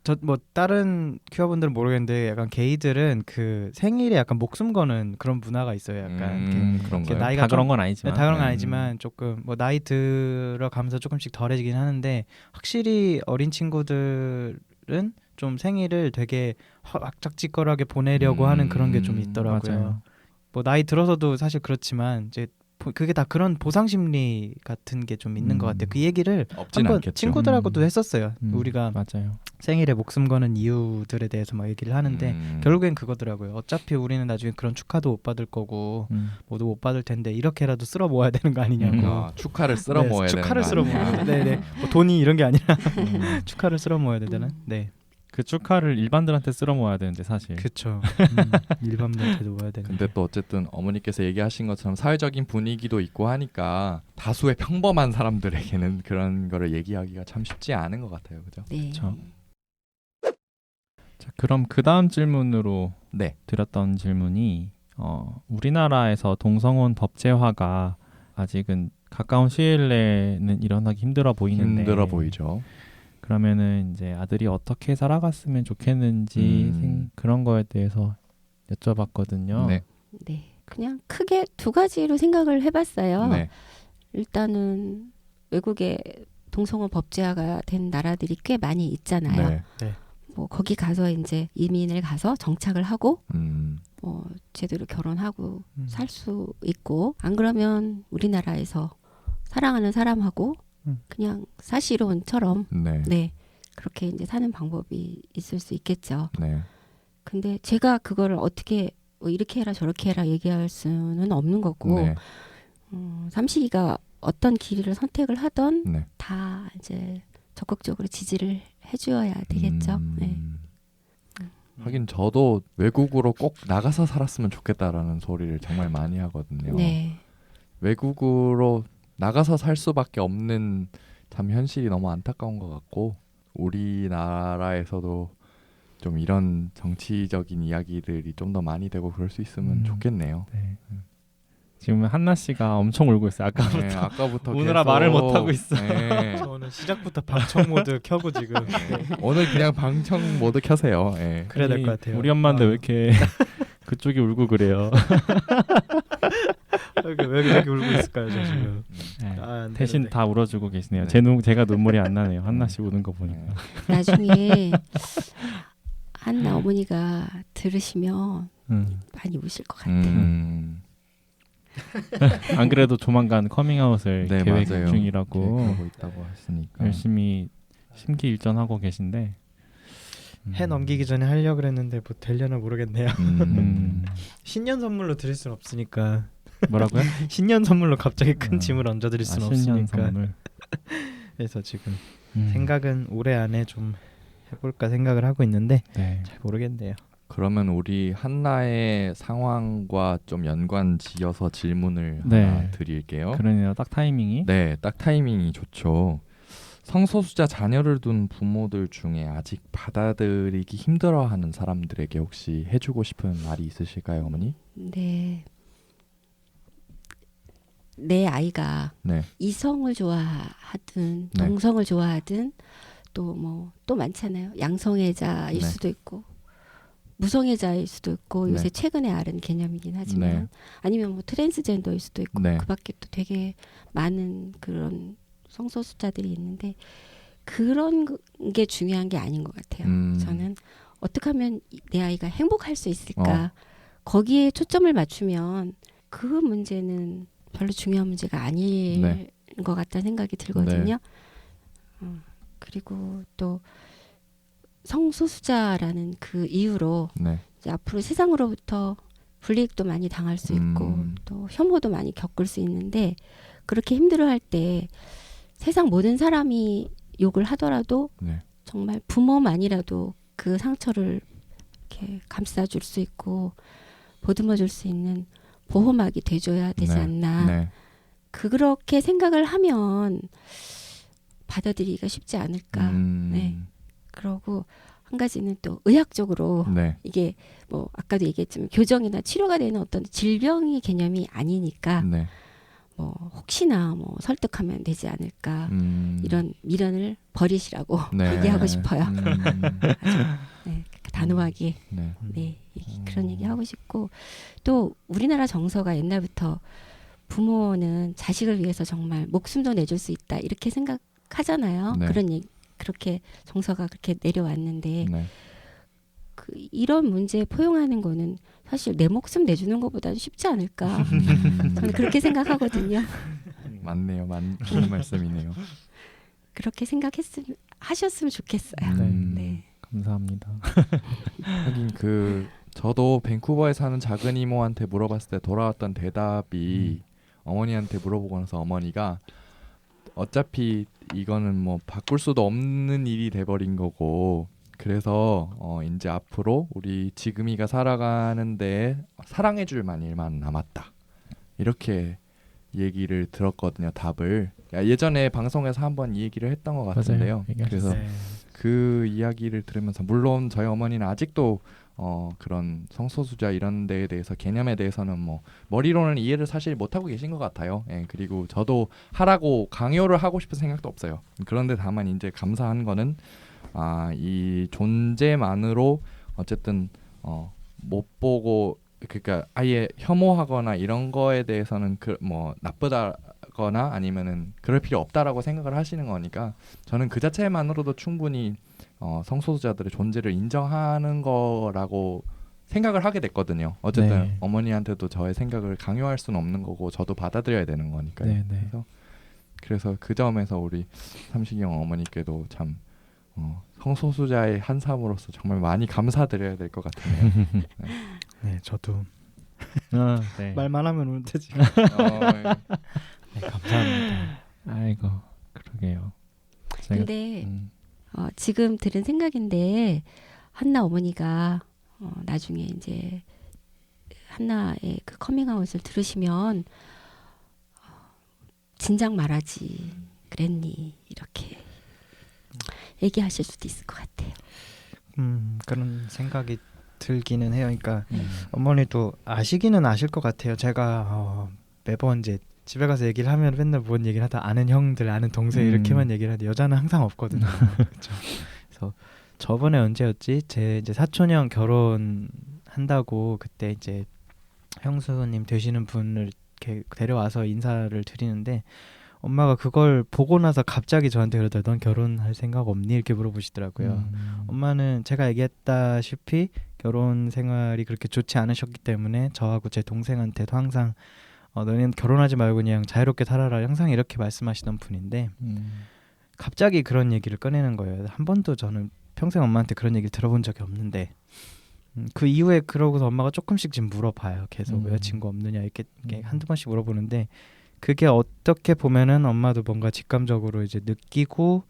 저 뭐 다른 큐어분들은 모르겠는데 약간 게이들은 그 생일에 약간 목숨 거는 그런 문화가 있어요. 약간 이렇게 그런가요? 나이가 다 그런 좀- 건 아니지만. 다 그런 건 네. 아니지만 조금 뭐 나이 들어가면서 조금씩 덜해지긴 하는데 확실히 어린 친구들은 좀 생일을 되게 악착지껄하게 보내려고 하는 그런 게 좀 있더라고요. 맞아요. 뭐 나이 들어서도 사실 그렇지만 이제 그게 다 그런 보상 심리 같은 게 좀 있는 것 같아요. 그 얘기를 없진 한번 않겠죠. 친구들하고도 했었어요. 우리가 맞아요. 생일에 목숨 거는 이유들에 대해서 막 얘기를 하는데 결국엔 그거더라고요. 어차피 우리는 나중에 그런 축하도 못 받을 거고 모두 못 받을 텐데 이렇게라도 쓸어 모아야 되는 거 아니냐고. 아, 축하를 쓸어 네, 모아야 되는 축하를 거 쓸어 아니냐. 모아야 돼. 네네. 뭐 돈이 이런 게 아니라 음. 축하를 쓸어 모아야 되는. 네. 그 축하를 일반들한테 쓸어 모아야 되는데 사실. 그렇죠. 일반들한테도 모아야 되는. 근데 또 어쨌든 어머니께서 얘기하신 것처럼 사회적인 분위기도 있고 하니까 다수의 평범한 사람들에게는 그런 거를 얘기하기가 참 쉽지 않은 것 같아요. 그죠? 네. 그쵸. 자, 그럼 그 다음 질문으로 네. 드렸던 질문이 우리나라에서 동성혼 법제화가 아직은 가까운 시일 내에는 일어나기 힘들어 보이는데 힘들어 보이죠. 그러면은 이제 아들이 어떻게 살아갔으면 좋겠는지 그런 거에 대해서 여쭤봤거든요. 네. 네. 그냥 크게 두 가지로 생각을 해봤어요. 네. 일단은 외국에 동성혼 법제화가 된 나라들이 꽤 많이 있잖아요. 네. 뭐 거기 가서 이제 이민을 가서 정착을 하고 음. 뭐 제대로 결혼하고 살 수 있고 안 그러면 우리나라에서 사랑하는 사람하고 그냥 사실혼처럼 네. 네 그렇게 이제 사는 방법이 있을 수 있겠죠. 네. 근데 제가 그거를 어떻게 뭐 이렇게 해라 저렇게 해라 얘기할 수는 없는 거고 네. 삼식이가 어떤 길을 선택을 하던 네. 다 이제 적극적으로 지지를 해줘야 되겠죠. 네. 하긴 저도 외국으로 꼭 나가서 살았으면 좋겠다라는 소리를 정말 많이 하거든요. 네. 외국으로 나가서 살 수밖에 없는 참 현실이 너무 안타까운 것 같고 우리나라에서도 좀 이런 정치적인 이야기들이 좀 더 많이 되고 그럴 수 있으면 좋겠네요. 네. 지금 한나 씨가 엄청 울고 있어요. 아까부터. 네, 아까부터 우느라 계속, 말을 못 하고 있어. 네. 저는 시작부터 방청 모드 켜고 지금 오늘 그냥 방청 모드 켜세요. 네. 그래야 될 것 같아요. 우리 엄마인데 왜 이렇게 그쪽이 울고 그래요? 왜 이렇게 울고 있을까요, 저 지금? 네. 안 대신 되는데. 다 울어주고 계시네요. 네. 제가 눈물이 안 나네요. 한나 씨 우는 거 보니까. 나중에 한나 어머니가 들으시면 많이 우실 것 같아요. 안 그래도 조만간 커밍아웃을 네, 계획 맞아요. 중이라고 계획하고 있다고 했으니까. 열심히 심기일전하고 계신데 해 넘기기 전에 하려고 그랬는데 뭐 되려나 모르겠네요. 신년 선물로 드릴 수는 없으니까. 뭐라고요? 신년 선물로 갑자기 큰 짐을 얹어드릴 수는 신년 없으니까. 선물. 그래서 지금 생각은 올해 안에 좀 해볼까 생각을 하고 있는데 네. 잘 모르겠네요. 그러면 우리 한나의 상황과 좀 연관 지어서 질문을 네. 하나 드릴게요. 그러네요. 딱 타이밍이. 네, 딱 타이밍이 좋죠. 성소수자 자녀를 둔 부모들 중에 아직 받아들이기 힘들어하는 사람들에게 혹시 해주고 싶은 말이 있으실까요, 어머니? 네. 내 아이가 네, 이성을 좋아하든 네. 동성을 좋아하든 또 또 많잖아요. 양성애자일 네. 수도 있고 무성애자일 수도 있고 네. 요새 최근에 알은 개념이긴 하지만 네. 아니면 뭐 트랜스젠더일 수도 있고 네. 그밖에 또 되게 많은 그런 성소수자들이 있는데 그런 게 중요한 게 아닌 것 같아요. 저는 어떻게 하면 내 아이가 행복할 수 있을까 거기에 초점을 맞추면 그 문제는 별로 중요한 문제가 아닐 네. 것 같다는 생각이 들거든요. 그리고 또 성소수자라는 그 이유로 네. 이제 앞으로 세상으로부터 불이익도 많이 당할 수 있고 또 혐오도 많이 겪을 수 있는데 그렇게 힘들어할 때 세상 모든 사람이 욕을 하더라도 네. 정말 부모만이라도 그 상처를 이렇게 감싸줄 수 있고 보듬어줄 수 있는 보호막이 돼줘야 되지 네. 않나. 네. 그렇게 생각을 하면 받아들이기가 쉽지 않을까. 네. 그러고 한 가지는 또 의학적으로 네. 이게 뭐 아까도 얘기했지만 교정이나 치료가 되는 어떤 질병이 개념이 아니니까 네. 뭐 혹시나 뭐 설득하면 되지 않을까 이런 미련을 버리시라고 네. 얘기하고 싶어요. 네, 단호하게 네. 네 그런 얘기 하고 싶고 또 우리나라 정서가 옛날부터 부모는 자식을 위해서 정말 목숨도 내줄 수 있다 이렇게 생각하잖아요. 네. 그렇게 정서가 그렇게 내려왔는데 네. 이런 문제에 포용하는 거는 사실 내 목숨 내주는 것보다는 쉽지 않을까. 저는 그렇게 생각하거든요. 맞네요. 좋은 말씀이네요. 그렇게 하셨으면 좋겠어요. 네. 감사합니다. 하긴 저도 밴쿠버에 사는 작은 이모한테 물어봤을 때 돌아왔던 대답이 어머니한테 물어보고 나서 어머니가 어차피 이거는 뭐 바꿀 수도 없는 일이 돼버린 거고 그래서 이제 앞으로 우리 지금이가 살아가는데 사랑해줄 일만 남았다 이렇게 얘기를 들었거든요. 답을 예전에 방송에서 한번 이 얘기를 했던 것 같은데요. 맞아요. 그래서 그 이야기를 들으면서 물론 저희 어머니는 아직도 그런 성소수자 이런 데에 대해서 개념에 대해서는 뭐 머리로는 이해를 사실 못하고 계신 것 같아요. 예, 그리고 저도 하라고 강요를 하고 싶은 생각도 없어요. 그런데 다만 이제 감사한 거는 이 존재만으로 어쨌든 못 보고 그러니까 아예 혐오하거나 이런 거에 대해서는 뭐 나쁘다거나 아니면은 그럴 필요 없다라고 생각을 하시는 거니까 저는 그 자체만으로도 충분히 성소수자들의 존재를 인정하는 거라고 생각을 하게 됐거든요. 어쨌든 네. 어머니한테도 저의 생각을 강요할 수는 없는 거고 저도 받아들여야 되는 거니까요. 네, 네. 그래서 그 점에서 우리 삼식이 형 어머니께도 참 성소수자의 한 사람으로서 정말 많이 감사드려야 될 것 같네요. 네. 네, 저도 네. 말만 하면 오면 되지. 예. 네, 감사합니다. 아이고 그러게요. 제가, 근데 지금 들은 생각인데 한나 어머니가 나중에 이제 한나의 그 커밍아웃을 들으시면 진작 말하지 그랬니 이렇게 얘기하실 수도 있을 것 같아요. 그런 생각이 들기는 해요. 그러니까 어머니도 아시기는 아실 것 같아요. 제가 매번 이제 집에 가서 얘기를 하면 맨날 뭔 얘기를 하다 아는 형들, 아는 동생 이렇게만 얘기를 하는데 여자는 항상 없거든요. 그렇죠. 그래서 저번에 언제였지? 제 이제 사촌 형 결혼한다고 그때 이제 형수님 되시는 분을 이렇게 데려와서 인사를 드리는데 엄마가 그걸 보고 나서 갑자기 저한테 그러더라고요. 넌 결혼할 생각 없니? 이렇게 물어보시더라고요. 엄마는 제가 얘기했다시피 결혼 생활이 그렇게 좋지 않으셨기 때문에 저하고 제 동생한테도 항상 너는 결혼하지 말고 그냥 자유롭게 살아라 항상 이렇게 말씀하시던 분인데 갑자기 그런 얘기를 꺼내는 거예요. 한 번도 저는 평생 엄마한테 그런 얘기를 들어본 적이 없는데 그 이후에 그러고서 엄마가 조금씩 지금 물어봐요. 계속 여자친구 없느냐 이렇게 한두 번씩 물어보는데 그게 어떻게 보면은 엄마도 뭔가 직감적으로 이제 느끼고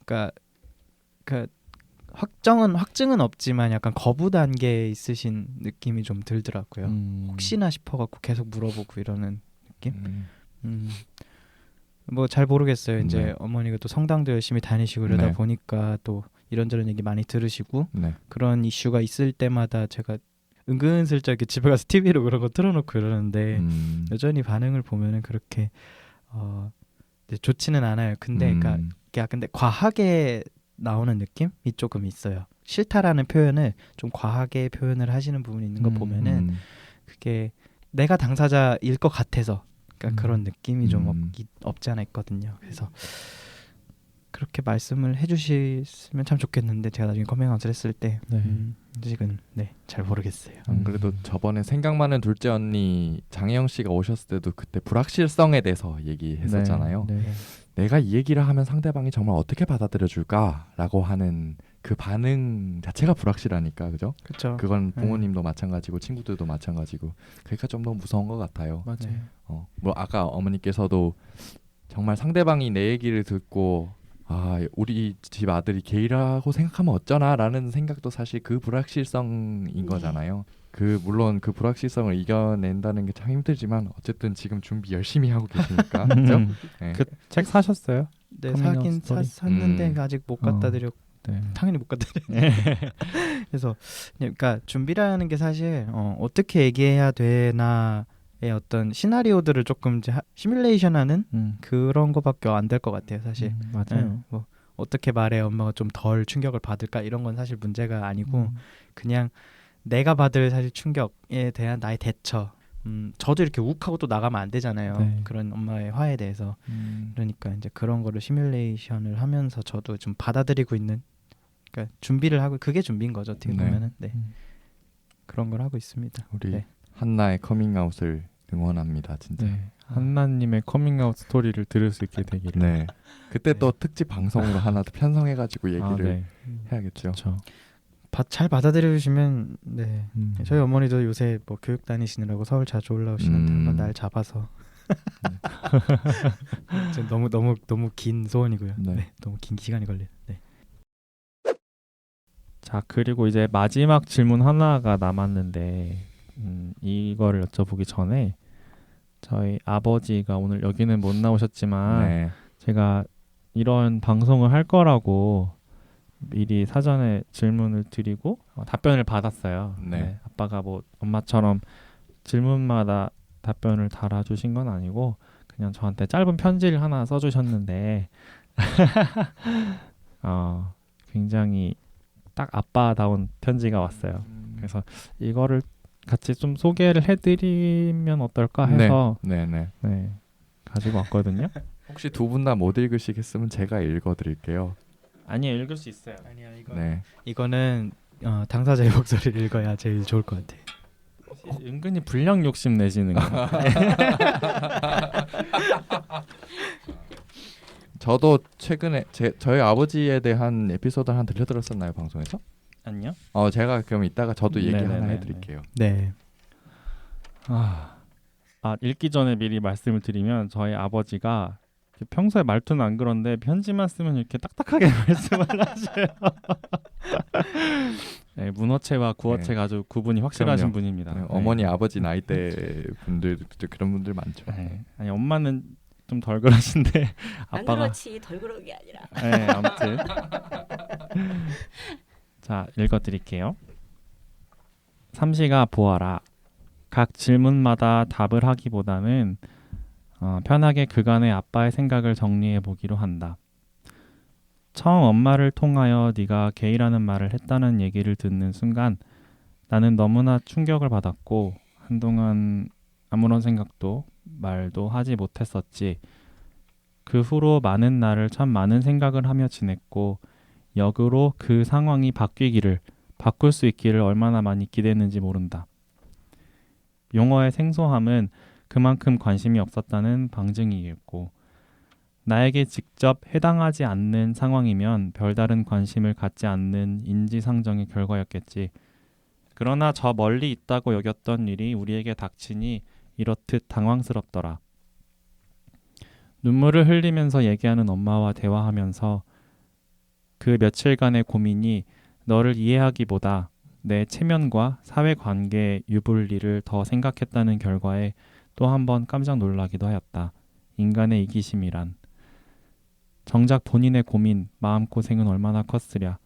그러니까 확증은 없지만 약간 거부 단계에 있으신 느낌이 좀 들더라고요. 혹시나 싶어갖고 계속 물어보고 이러는 느낌. 뭐 잘 모르겠어요. 이제 네. 어머니가 또 성당도 열심히 다니시고 그러다 네. 보니까 또 이런저런 얘기 많이 들으시고 네. 그런 이슈가 있을 때마다 제가 은근슬쩍 이렇게 집에 가서 TV로 그런 거 틀어놓고 이러는데 여전히 반응을 보면은 그렇게 좋지는 않아요. 근데 근데 과하게 나오는 느낌이 조금 있어요. 싫다라는 표현을 좀 과하게 표현을 하시는 부분이 있는 거 보면은 그게 내가 당사자일 것 같아서 그러니까 그런 느낌이 좀 없지 않아 있거든요. 그래서 그렇게 말씀을 해주시면 참 좋겠는데 제가 나중에 커밍아웃을 했을 때 네. 아직은 네, 잘 모르겠어요. 안 그래도 저번에 생각 많은 둘째 언니 장혜영 씨가 오셨을 때도 그때 불확실성에 대해서 얘기했었잖아요. 네. 내가 이 얘기를 하면 상대방이 정말 어떻게 받아들여 줄까라고 하는 그 반응 자체가 불확실하니까 그죠? 그렇죠. 그건 부모님도 마찬가지고 친구들도 마찬가지고 그러니까 좀 더 무서운 것 같아요. 맞아요. 뭐 아까 어머니께서도 정말 상대방이 내 얘기를 듣고 아 우리 집 아들이 게이라고 생각하면 어쩌나라는 생각도 사실 그 불확실성인 거잖아요. 그 물론 그 불확실성을 이겨낸다는 게 참 힘들지만 어쨌든 지금 준비 열심히 하고 계시니까 그죠? 네. 그 책 사셨어요? 네, 커밍아웃 사긴 스토리. 샀는데 아직 못 갖다 드렸. 네. 당연히 못 갖다 드려. 그래서 그러니까 준비라는 게 사실 어떻게 얘기해야 되나의 어떤 시나리오들을 조금 이제 시뮬레이션하는 그런 거밖에 안 될 것 같아요, 사실. 맞아요. 뭐 어떻게 말해 엄마가 좀 덜 충격을 받을까 이런 건 사실 문제가 아니고 그냥 내가 받을 사실 충격에 대한 나의 대처. 저도 이렇게 욱하고 또 나가면 안 되잖아요. 네. 그런 엄마의 화에 대해서. 그러니까 이제 그런 거를 시뮬레이션을 하면서 저도 좀 받아들이고 있는. 그러니까 준비를 하고 그게 준비인 거죠. 어떻게 네. 보면은. 네. 그런 걸 하고 있습니다. 우리 네. 한나의 커밍아웃을 응원합니다, 진짜. 네. 한나님의 커밍아웃 스토리를 들을 수 있게 되기를. 네. 그때 네. 또 특집 방송으로 하나 더 편성해가지고 얘기를 네. 해야겠죠. 그렇죠. 잘 받아들여 주시면 네. 음. 저희 어머니도 요새 뭐 교육 다니시느라고 서울 자주 올라오시는데 한번 날 잡아서 지금 너무 긴 소원이고요. 네. 네. 너무 긴 시간이 걸려요. 네. 자, 그리고 이제 마지막 질문 하나가 남았는데 이거를 여쭤보기 전에 저희 아버지가 오늘 여기는 못 나오셨지만 네. 제가 이런 방송을 할 거라고 미리 사전에 질문을 드리고 답변을 받았어요. 네. 아빠가 뭐 엄마처럼 질문마다 답변을 달아주신 건 아니고 그냥 저한테 짧은 편지를 하나 써주셨는데 굉장히 딱 아빠다운 편지가 왔어요. 그래서 이거를 같이 좀 소개를 해드리면 어떨까 해서 네. 가지고 왔거든요. 혹시 두 분 다 못 읽으시겠으면 제가 읽어드릴게요. 아니요, 읽을 수 있어요. 아니야 네. 이거는 당사자의 목소리를 읽어야 제일 좋을 것 같아. 은근히 불량 욕심 내시는 거. 저도 최근에 저희 아버지에 대한 에피소드 하나 들려드렸었나요, 방송에서? 아니요. 제가 그럼 이따가 저도 얘기 하나 네네네네. 해드릴게요. 네. 읽기 전에 미리 말씀을 드리면 저희 아버지가 평소에 말투는 안 그런데 편지만 쓰면 이렇게 딱딱하게 말씀을 하셔요. 네, 문어체와 구어체가 아주 구분이 확실하신 그럼요. 분입니다. 네, 네. 어머니 아버지 나이대 분들 그런 분들 많죠. 네. 아니 엄마는 좀 덜 그러신데 안 아빠가 그렇지 덜 그런 게 아니라. 네, 아무튼 자 읽어드릴게요. 삼시가 보아라. 각 질문마다 답을 하기보다는 편하게 그간의 아빠의 생각을 정리해 보기로 한다. 처음 엄마를 통하여 네가 게이라는 말을 했다는 얘기를 듣는 순간 나는 너무나 충격을 받았고 한동안 아무런 생각도 말도 하지 못했었지. 그 후로 많은 날을 참 많은 생각을 하며 지냈고 역으로 그 상황이 바꿀 수 있기를 얼마나 많이 기대했는지 모른다. 용어의 생소함은 그만큼 관심이 없었다는 방증이겠고 나에게 직접 해당하지 않는 상황이면 별다른 관심을 갖지 않는 인지상정의 결과였겠지. 그러나 저 멀리 있다고 여겼던 일이 우리에게 닥치니 이렇듯 당황스럽더라. 눈물을 흘리면서 얘기하는 엄마와 대화하면서 그 며칠간의 고민이 너를 이해하기보다 내 체면과 사회관계의 유불리를 더 생각했다는 결과에 또 한 번 깜짝 놀라기도 하였다. 인간의 이기심이란. 정작 본인의 고민, 마음고생은 얼마나 컸으랴.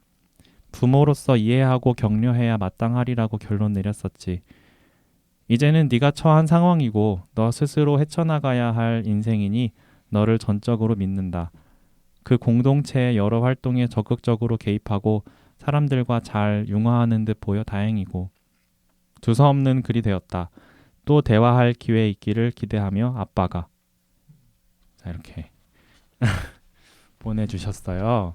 부모로서 이해하고 격려해야 마땅하리라고 결론 내렸었지. 이제는 네가 처한 상황이고 너 스스로 헤쳐나가야 할 인생이니 너를 전적으로 믿는다. 그 공동체의 여러 활동에 적극적으로 개입하고 사람들과 잘 융화하는 듯 보여 다행이고 두서없는 글이 되었다. 또 대화할 기회 있기를 기대하며 아빠가. 자 이렇게 보내주셨어요.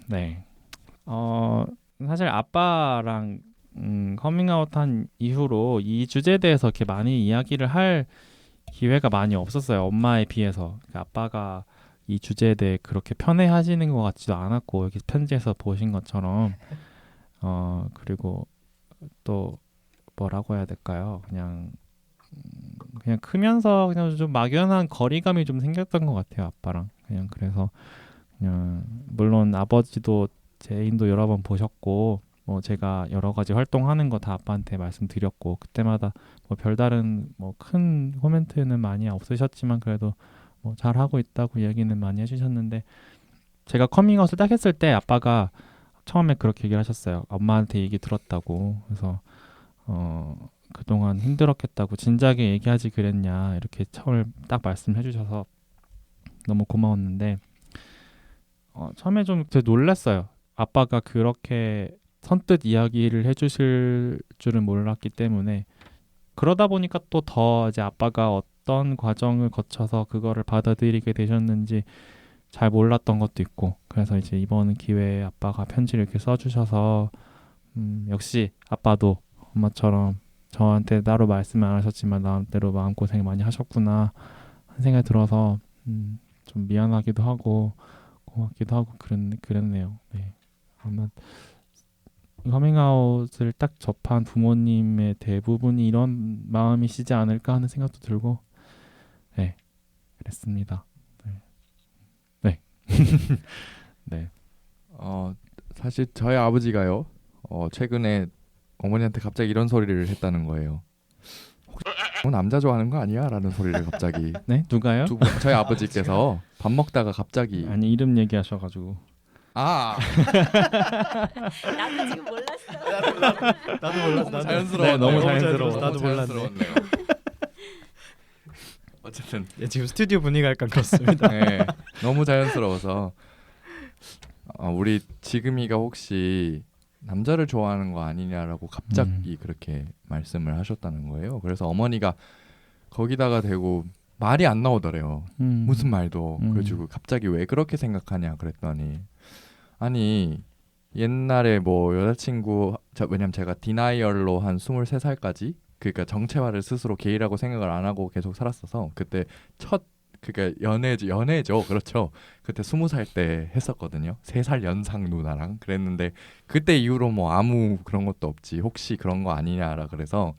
네. 사실 아빠랑 커밍아웃한 이후로 이 주제에 대해서 이렇게 많이 이야기를 할 기회가 많이 없었어요. 엄마에 비해서. 그러니까 아빠가 이 주제에 대해 그렇게 편애하시는 것 같지도 않았고 여기 편지에서 보신 것처럼 그리고 또 뭐라고 해야 될까요? 그냥 크면서 그냥 좀 막연한 거리감이 좀 생겼던 것 같아요. 아빠랑 그냥 그래서 그냥 물론 아버지도 제 애인도 여러 번 보셨고 뭐 제가 여러 가지 활동하는 거 다 아빠한테 말씀드렸고 그때마다 뭐 별다른 뭐 큰 코멘트는 많이 없으셨지만 그래도 뭐 잘하고 있다고 얘기는 많이 해주셨는데 제가 커밍아웃을 딱 했을 때 아빠가 처음에 그렇게 얘기를 하셨어요. 엄마한테 얘기 들었다고. 그래서 그동안 힘들었겠다고 진작에 얘기하지 그랬냐 이렇게 처음에 딱 말씀해 주셔서 너무 고마웠는데 처음에 좀 되게 놀랐어요. 아빠가 그렇게 선뜻 이야기를 해주실 줄은 몰랐기 때문에 그러다 보니까 또 더 이제 아빠가 어떤 과정을 거쳐서 그거를 받아들이게 되셨는지 잘 몰랐던 것도 있고 그래서 이제 이번 기회에 아빠가 편지를 이렇게 써주셔서 역시 아빠도 엄마처럼 저한테 따로 말씀을 안 하셨지만 나름대로 마음고생 많이 하셨구나 한 생각이 들어서 좀 미안하기도 하고 고맙기도 하고 그랬네요. 네. 아마 커밍아웃을 딱 접한 부모님의 대부분이 이런 마음이시지 않을까 하는 생각도 들고 네 그랬습니다. 네. 네. 사실 저희 아버지가요. 최근에 어머니한테 갑자기 이런 소리를 했다는 거예요. 혹시 남자 좋아하는 거 아니야? 라는 소리를 갑자기 네 누가요? 저희 아버지께서 밥 먹다가 갑자기 아니 이름 얘기하셔가지고 나도 지금 몰랐어. 나도 몰랐어. 너무 자연스러워. 네, 너무 자연스러워. 나도 몰랐네. 자연스러웠네요. 어쨌든 지금 스튜디오 분위기가 약간 그렇습니다. 네, 너무 자연스러워서 우리 지금이가 혹시 남자를 좋아하는 거 아니냐라고 갑자기 그렇게 말씀을 하셨다는 거예요. 그래서 어머니가 거기다가 대고 말이 안 나오더래요. 무슨 말도. 그래가지고 갑자기 왜 그렇게 생각하냐 그랬더니 아니 옛날에 뭐 여자친구 왜냐면 제가 디나이얼로 한 23살까지 그러니까 정체화를 스스로 게이라고 생각을 안 하고 계속 살았어서 그때 그러니까 연애죠. 그렇죠. 그때 20살 때 했었거든요. 3살 연상 누나랑 그랬는데 그때 이후로 뭐 아무 그런 것도 없지. 혹시 그런 거 아니냐라 그래서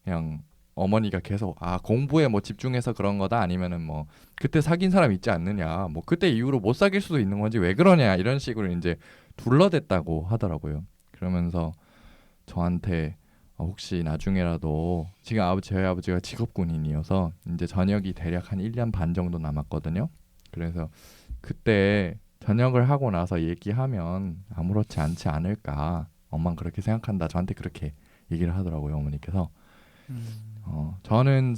그냥 어머니가 계속 공부에 뭐 집중해서 그런 거다 아니면은 뭐 그때 사귄 사람 있지 않느냐 뭐 그때 이후로 못 사귈 수도 있는 건지 왜 그러냐 이런 식으로 이제 둘러댔다고 하더라고요. 그러면서 저한테 혹시 나중에라도 지금 저희 아버지가 직업군인이어서 이제 전역이 대략 한 1년 반 정도 남았거든요. 그래서 그때 전역을 하고 나서 얘기하면 아무렇지 않지 않을까 엄마는 그렇게 생각한다 저한테 그렇게 얘기를 하더라고요. 어머니께서 저는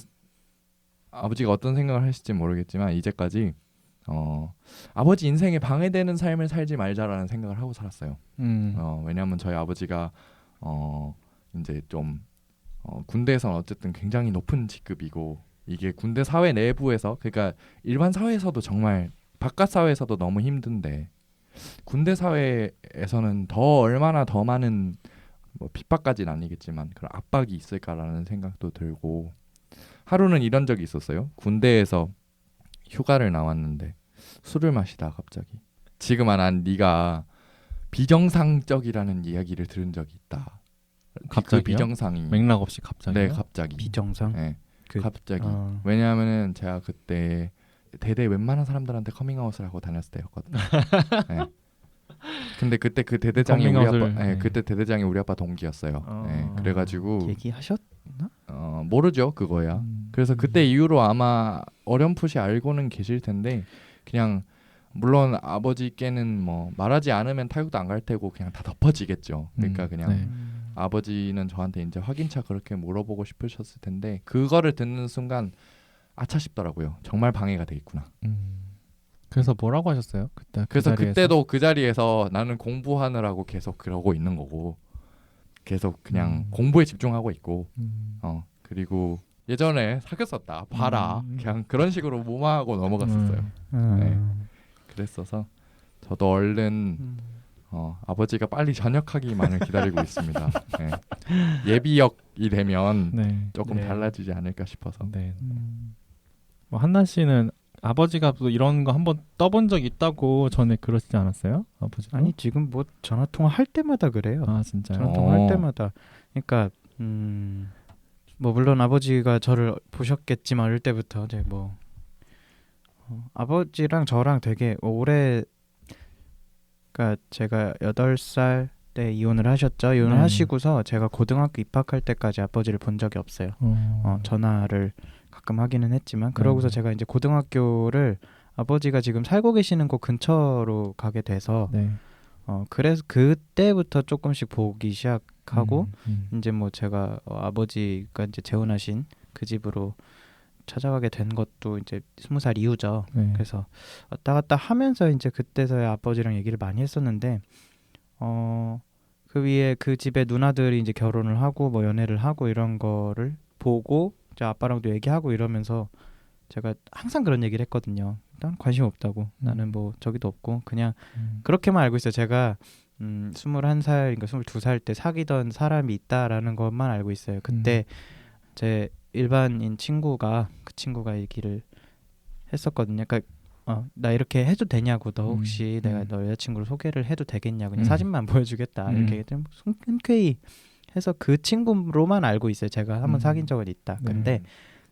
아버지가 어떤 생각을 하실지 모르겠지만 이제까지 아버지 인생에 방해되는 삶을 살지 말자라는 생각을 하고 살았어요. 왜냐하면 저희 아버지가 이제 좀 군대에서는 어쨌든 굉장히 높은 직급이고 이게 군대 사회 내부에서 그러니까 일반 사회에서도 정말 바깥 사회에서도 너무 힘든데 군대 사회에서는 얼마나 더 많은 뭐 핍박까지는 아니겠지만 그런 압박이 있을까라는 생각도 들고 하루는 이런 적이 있었어요. 군대에서 휴가를 나왔는데 술을 마시다가 갑자기 지금 난 네가 비정상적이라는 이야기를 들은 적이 있다. 갑자기요? 그 비정상이 맥락 없이 갑자기. 네 갑자기 비정상. 네 그- 갑자기 왜냐하면은 제가 그때 대대 웬만한 사람들한테 커밍아웃을 하고 다녔을 때였거든요. 네. 근데 그때 그 대대장이 우리 아빠, 커밍아웃을, 네, 네. 그때 대대장이 우리 아빠 동기였어요. 네, 그래가지고 얘기하셨나? 모르죠 그거야. 그래서 그때 이후로 아마 어렴풋이 알고는 계실 텐데 그냥 물론 아버지께는 뭐 말하지 않으면 타격도 안 갈 테고 그냥 다 덮어지겠죠. 그러니까 그냥 네. 아버지는 저한테 이제 확인차 그렇게 물어보고 싶으셨을 텐데 그거를 듣는 순간 아차 싶더라고요. 정말 방해가 돼 있구나. 그래서 뭐라고 하셨어요? 그때 그래서 자리에서? 그때도 그 자리에서 나는 공부하느라고 계속 그러고 있는 거고 계속 그냥 공부에 집중하고 있고 그리고 예전에 사귀었었다 봐라 그냥 그런 식으로 무마하고 넘어갔었어요. 네. 그랬어서 저도 얼른 아버지가 빨리 전역하기만을 기다리고 있습니다. 네. 예비역이 되면 네. 조금 네. 달라지지 않을까 싶어서. 네. 뭐 한나 씨는 아버지가 또 이런 거 한번 떠본 적 있다고 전에 그러시지 않았어요? 아버지도? 아니 지금 뭐 전화 통화 할 때마다 그래요. 아 진짜요? 전화 통화 할 때마다. 그러니까 뭐 물론 아버지가 저를 보셨겠지만 어릴 때부터 이제 뭐 아버지랑 저랑 되게 오래, 그러니까 제가 8살 때 이혼을 하셨죠. 이혼을 네. 하시고서 제가 고등학교 입학할 때까지 아버지를 본 적이 없어요. 전화를 가끔 하기는 했지만 그러고서 제가 이제 고등학교를 아버지가 지금 살고 계시는 곳 근처로 가게 돼서 네. 그래서 그때부터 조금씩 보기 시작하고 음. 이제 뭐 제가 아버지가 이제 재혼하신 그 집으로 찾아가게 된 것도 이제 20살 이후죠. 네. 그래서 왔다 갔다 하면서 이제 그때서야 아버지랑 얘기를 많이 했었는데 그 위에 그 집에 누나들이 이제 결혼을 하고 뭐 연애를 하고 이런 거를 보고 이제 아빠랑도 얘기하고 이러면서 제가 항상 그런 얘기를 했거든요. 난 관심 없다고. 나는 뭐 저기도 없고 그냥 그렇게만 알고 있어요. 제가 21살인가 22살 때 사귀던 사람이 있다라는 것만 알고 있어요. 그때 제 일반인 친구가 그 친구가 얘기를 했었거든요. 그러니까 나 이렇게 해도 되냐고, 너 혹시 내가 너 여자친구를 소개를 해도 되겠냐, 그냥 사진만 보여주겠다 이렇게 얘기했더니 흔쾌히 해서 그 친구로만 알고 있어요. 제가 한번 사귄 적은 있다. 근데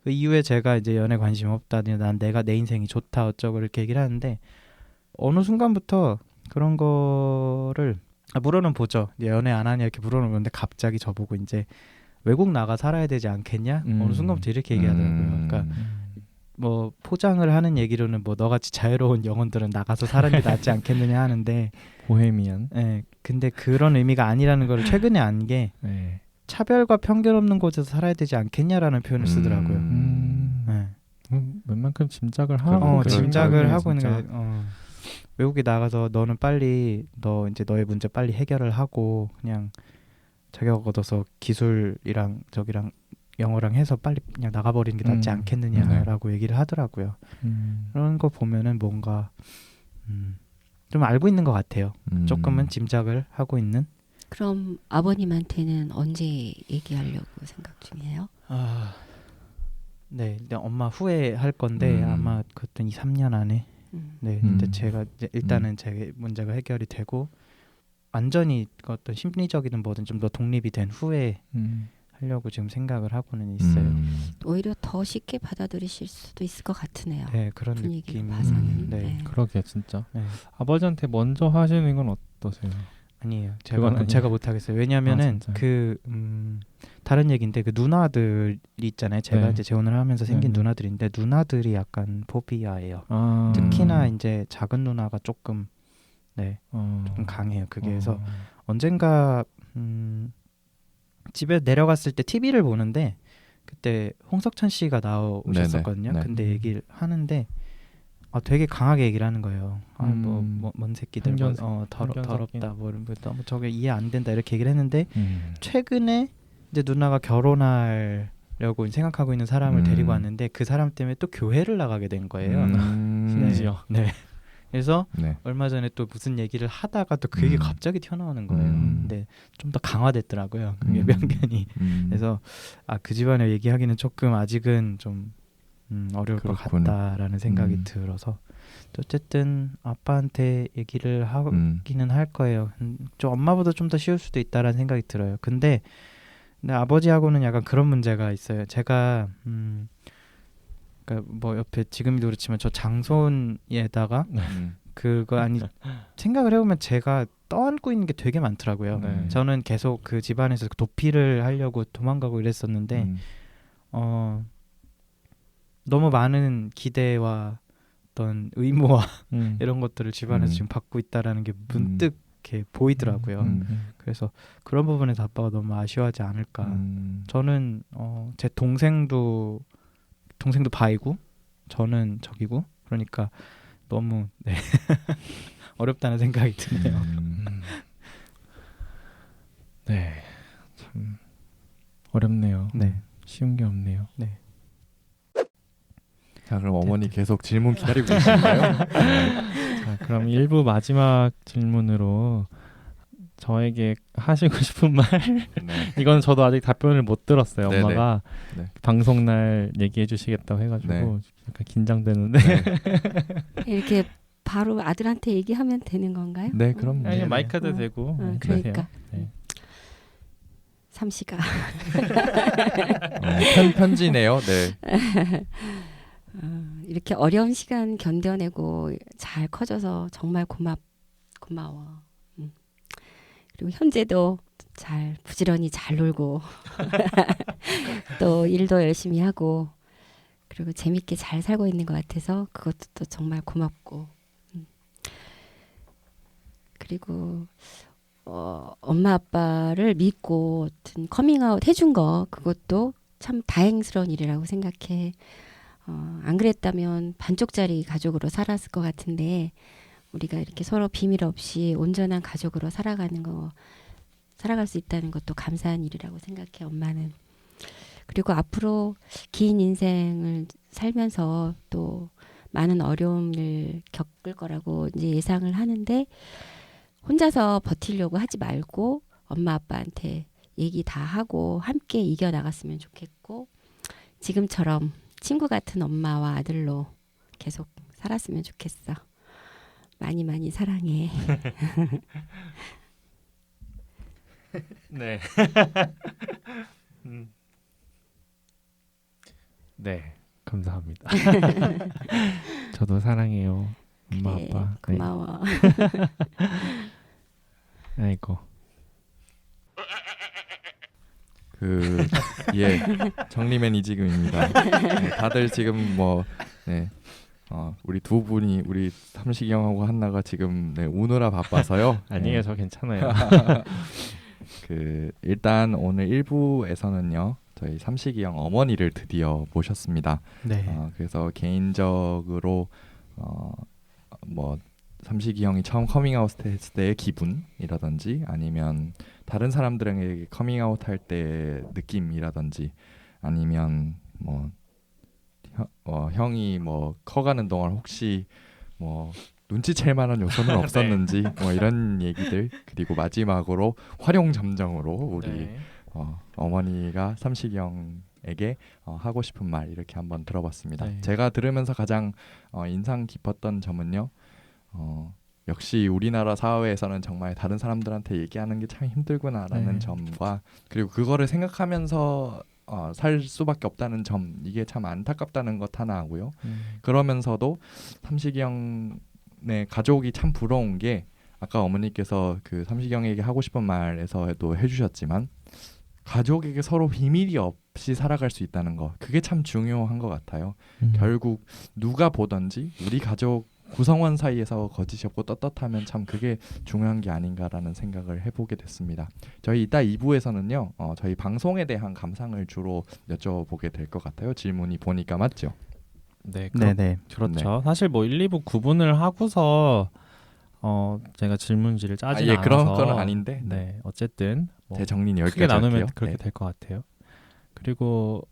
그 이후에 제가 이제 연애 관심 없다, 난 내가 내 인생이 좋다 어쩌고 이렇게 얘기를 하는데 어느 순간부터 그런 거를 물어는 보죠. 이제 연애 안 하냐 이렇게 물어는 보는데 갑자기 저보고 이제 외국 나가 살아야 되지 않겠냐? 어느 순간부터 이렇게 얘기하더라고요. 그러니까 뭐 포장을 하는 얘기로는 뭐 너같이 자유로운 영혼들은 나가서 사는 게 낫지 않겠느냐 하는데 보헤미안. 네, 근데 그런 의미가 아니라는 걸 최근에 안 게 네. 차별과 편견 없는 곳에서 살아야 되지 않겠냐라는 표현을 쓰더라고요. 네. 웬만큼 짐작을 하고 짐작을 하고 있는 진짜. 거예요. 외국에 나가서 너는 빨리 이제 너의 문제 빨리 해결을 하고 그냥 자격 얻어서 기술이랑 저기랑 영어랑 해서 빨리 그냥 나가버리는 게 낫지 않겠느냐라고 얘기를 하더라고요. 그런 거 보면은 뭔가 좀 알고 있는 것 같아요. 조금은 짐작을 하고 있는. 그럼 아버님한테는 언제 얘기하려고 생각 중이에요? 네, 근데 엄마 후회할 건데 아마 그것도 2, 3년 안에. 네, 근데 제가 이제 일단은 제 문제가 해결이 되고 완전히 어떤 심리적이든 뭐든 좀 더 독립이 된 후에 하려고 지금 생각을 하고는 있어요. 오히려 더 쉽게 받아들이실 수도 있을 것 같으네요. 네, 그런 분위기를 느낌. 봐서는. 네. 네. 그러게 진짜. 네. 아버지한테 먼저 하시는 건 어떠세요? 아니에요. 그건 아니에요. 제가 못 하겠어요. 왜냐면은 진짜요? 그 다른 얘기인데 그 누나들이 있잖아요. 제가 네. 이제 재혼을 하면서 생긴 네. 누나들인데 누나들이 약간 포비아예요. 아. 특히나 이제 작은 누나가 조금 조금 강해요. 그게 그래서 언젠가 집에 내려갔을 때 TV를 보는데 그때 홍석천 씨가 나오셨었거든요. 네네. 근데 얘기를 하는데 되게 강하게 얘기를 하는 거예요. 뭔 새끼들, 더럽다, 너무 저게 이해 안 된다 이렇게 얘기를 했는데 최근에 이제 누나가 결혼하려고 생각하고 있는 사람을 데리고 왔는데 그 사람 때문에 또 교회를 나가게 된 거예요. 심지어. 네. 그래서 네. 얼마 전에 또 무슨 얘기를 하다가 또 그 얘기가 갑자기 튀어나오는 거예요. 근데 좀 더 강화됐더라고요. 그게 편견이. 그래서 그 집안에 얘기하기는 조금 아직은 좀 어려울 그렇군. 것 같다라는 생각이 들어서 어쨌든 아빠한테 얘기를 하기는 할 거예요. 좀 엄마보다 좀 더 쉬울 수도 있다라는 생각이 들어요. 근데 아버지하고는 약간 그런 문제가 있어요. 제가 그러니까 뭐 옆에 지금도 그렇지만 저 장손에다가 그거 생각을 해보면 제가 떠안고 있는 게 되게 많더라고요. 네. 저는 계속 그 집안에서 도피를 하려고 도망가고 이랬었는데 너무 많은 기대와 어떤 의무와 이런 것들을 집안에서 지금 받고 있다라는 게 문득 이렇게 보이더라고요. 그래서 그런 부분에서 아빠가 너무 아쉬워하지 않을까. 저는 제 동생도 바이고 저는 적이고 그러니까 너무 어렵다는 생각이 드네요. 네, 참 어렵네요. 네. 쉬운 게 없네요. 네. 자, 그럼 어머니 계속 질문 기다리고 계신가요? 자, 그럼 1부 마지막 질문으로 저에게 하시고 싶은 말 네. 이건 저도 아직 답변을 못 들었어요. 네네. 엄마가 네. 방송 날 얘기해 주시겠다고 해가지고 네. 약간 긴장되는데 이렇게 바로 아들한테 얘기하면 되는 건가요? 네, 그럼 아니 네. 마이크도 되고 그러니까 네. 삼시가 편지네요. 네. 이렇게 어려운 시간 견뎌내고 잘 커져서 정말 고마워. 그리고 현재도 잘 부지런히 잘 놀고 또 일도 열심히 하고 그리고 재밌게 잘 살고 있는 것 같아서 그것도 또 정말 고맙고 그리고 엄마 아빠를 믿고 어떤 커밍아웃 해준 거 그것도 참 다행스러운 일이라고 생각해. 안 그랬다면 반쪽짜리 가족으로 살았을 것 같은데 우리가 이렇게 서로 비밀 없이 온전한 가족으로 살아갈 수 있다는 것도 감사한 일이라고 생각해 엄마는. 그리고 앞으로 긴 인생을 살면서 또 많은 어려움을 겪을 거라고 이제 예상을 하는데 혼자서 버티려고 하지 말고 엄마 아빠한테 얘기 다 하고 함께 이겨나갔으면 좋겠고 지금처럼 친구 같은 엄마와 아들로 계속 살았으면 좋겠어. 많이 많이 사랑해. 네. 네, 감사합니다. 저도 사랑해요, 엄마 그래, 아빠. 고마워. 네. 아이고. 예, 정리맨 이지금입니다. 네, 다들 지금 뭐 네, 우리 두 분이 우리 삼식이 형하고 한나가 지금 네, 우느라 바빠서요. 아니에요, 저 괜찮아요. 일단 오늘 1부에서는요 저희 삼식이 형 어머니를 드디어 모셨습니다. 네. 그래서 개인적으로 뭐 삼식이 형이 처음 커밍아웃 했을 때의 기분이라든지 아니면 다른 사람들에게 커밍아웃 할 때의 느낌이라든지 아니면 뭐 형이 뭐 커가는 동안 혹시 뭐 눈치챌 만한 요소는 없었는지 뭐 이런 얘기들 그리고 마지막으로 활용점정으로 우리 네. 어머니가 삼식이 형에게 하고 싶은 말 이렇게 한번 들어봤습니다. 네. 제가 들으면서 가장 인상 깊었던 점은요. 역시 우리나라 사회에서는 정말 다른 사람들한테 얘기하는 게 참 힘들구나라는 네. 점과 그리고 그거를 생각하면서 살 수밖에 없다는 점 이게 참 안타깝다는 것 하나 하고요. 그러면서도 삼식이 형의 가족이 참 부러운 게 아까 어머니께서 그 삼식이 형에게 하고 싶은 말에서도 해주셨지만 가족에게 서로 비밀이 없이 살아갈 수 있다는 거 그게 참 중요한 것 같아요. 결국 누가 보든지 우리 가족 구성원 사이에서 거짓이 없고 떳떳하면 참 그게 중요한 게 아닌가라는 생각을 해보게 됐습니다. 저희 이따 2부에서는요 저희 방송에 대한 감상을 주로 여쭤보게 될 것 같아요. 질문이 보니까 맞죠? 네, 네네. 그렇죠. 사실 뭐 1, 2부 구분을 하고서 제가 질문지를 짜진 예, 않아서 그런 건 아닌데 네, 어쨌든 뭐 제 정리는 크게 여기까지 나누면 할게요. 그렇게 네. 될 것 같아요. 그리고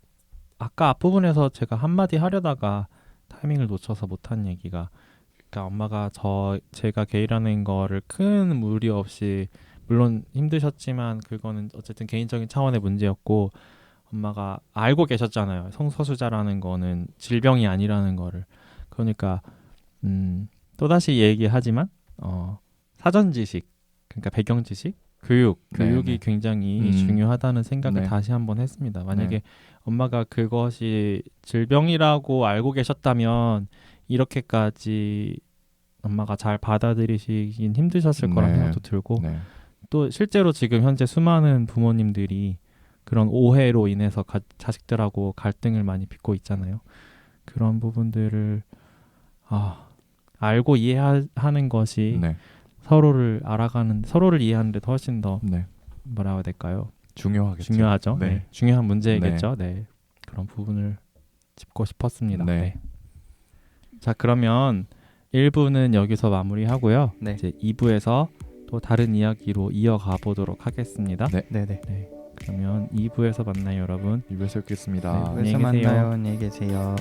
아까 앞부분에서 제가 한마디 하려다가 타이밍을 놓쳐서 못한 얘기가 그러니까 엄마가 제가 게이라는 거를 큰 무리 없이 물론 힘드셨지만 그거는 어쨌든 개인적인 차원의 문제였고 엄마가 알고 계셨잖아요. 성소수자라는 거는 질병이 아니라는 거를. 그러니까 또다시 얘기하지만 사전 지식 그러니까 배경 지식 교육이 네. 굉장히 중요하다는 생각을 네. 다시 한번 했습니다. 만약에 네. 엄마가 그것이 질병이라고 알고 계셨다면 이렇게까지 엄마가 잘 받아들이시긴 힘드셨을 거라는 네. 생각도 들고 네. 또 실제로 지금 현재 수많은 부모님들이 그런 오해로 인해서 자식들하고 갈등을 많이 빚고 있잖아요. 그런 부분들을 알고 이해하는 것이 네. 서로를 이해하는 데 훨씬 더 네. 뭐라고 해야 될까요? 중요하겠죠. 중요하죠. 네. 네. 중요한 문제겠죠. 네. 그런 부분을 짚고 싶었습니다. 네. 네. 자, 그러면 1부는 여기서 마무리하고요. 네. 이제 2부에서 또 다른 이야기로 이어가 보도록 하겠습니다. 네. 네네. 네. 그러면 2부에서 만나요, 여러분. 입에서 뵙겠습니다. 네. 그래서 안녕히 계세요. 만나요. 안녕히 계세요.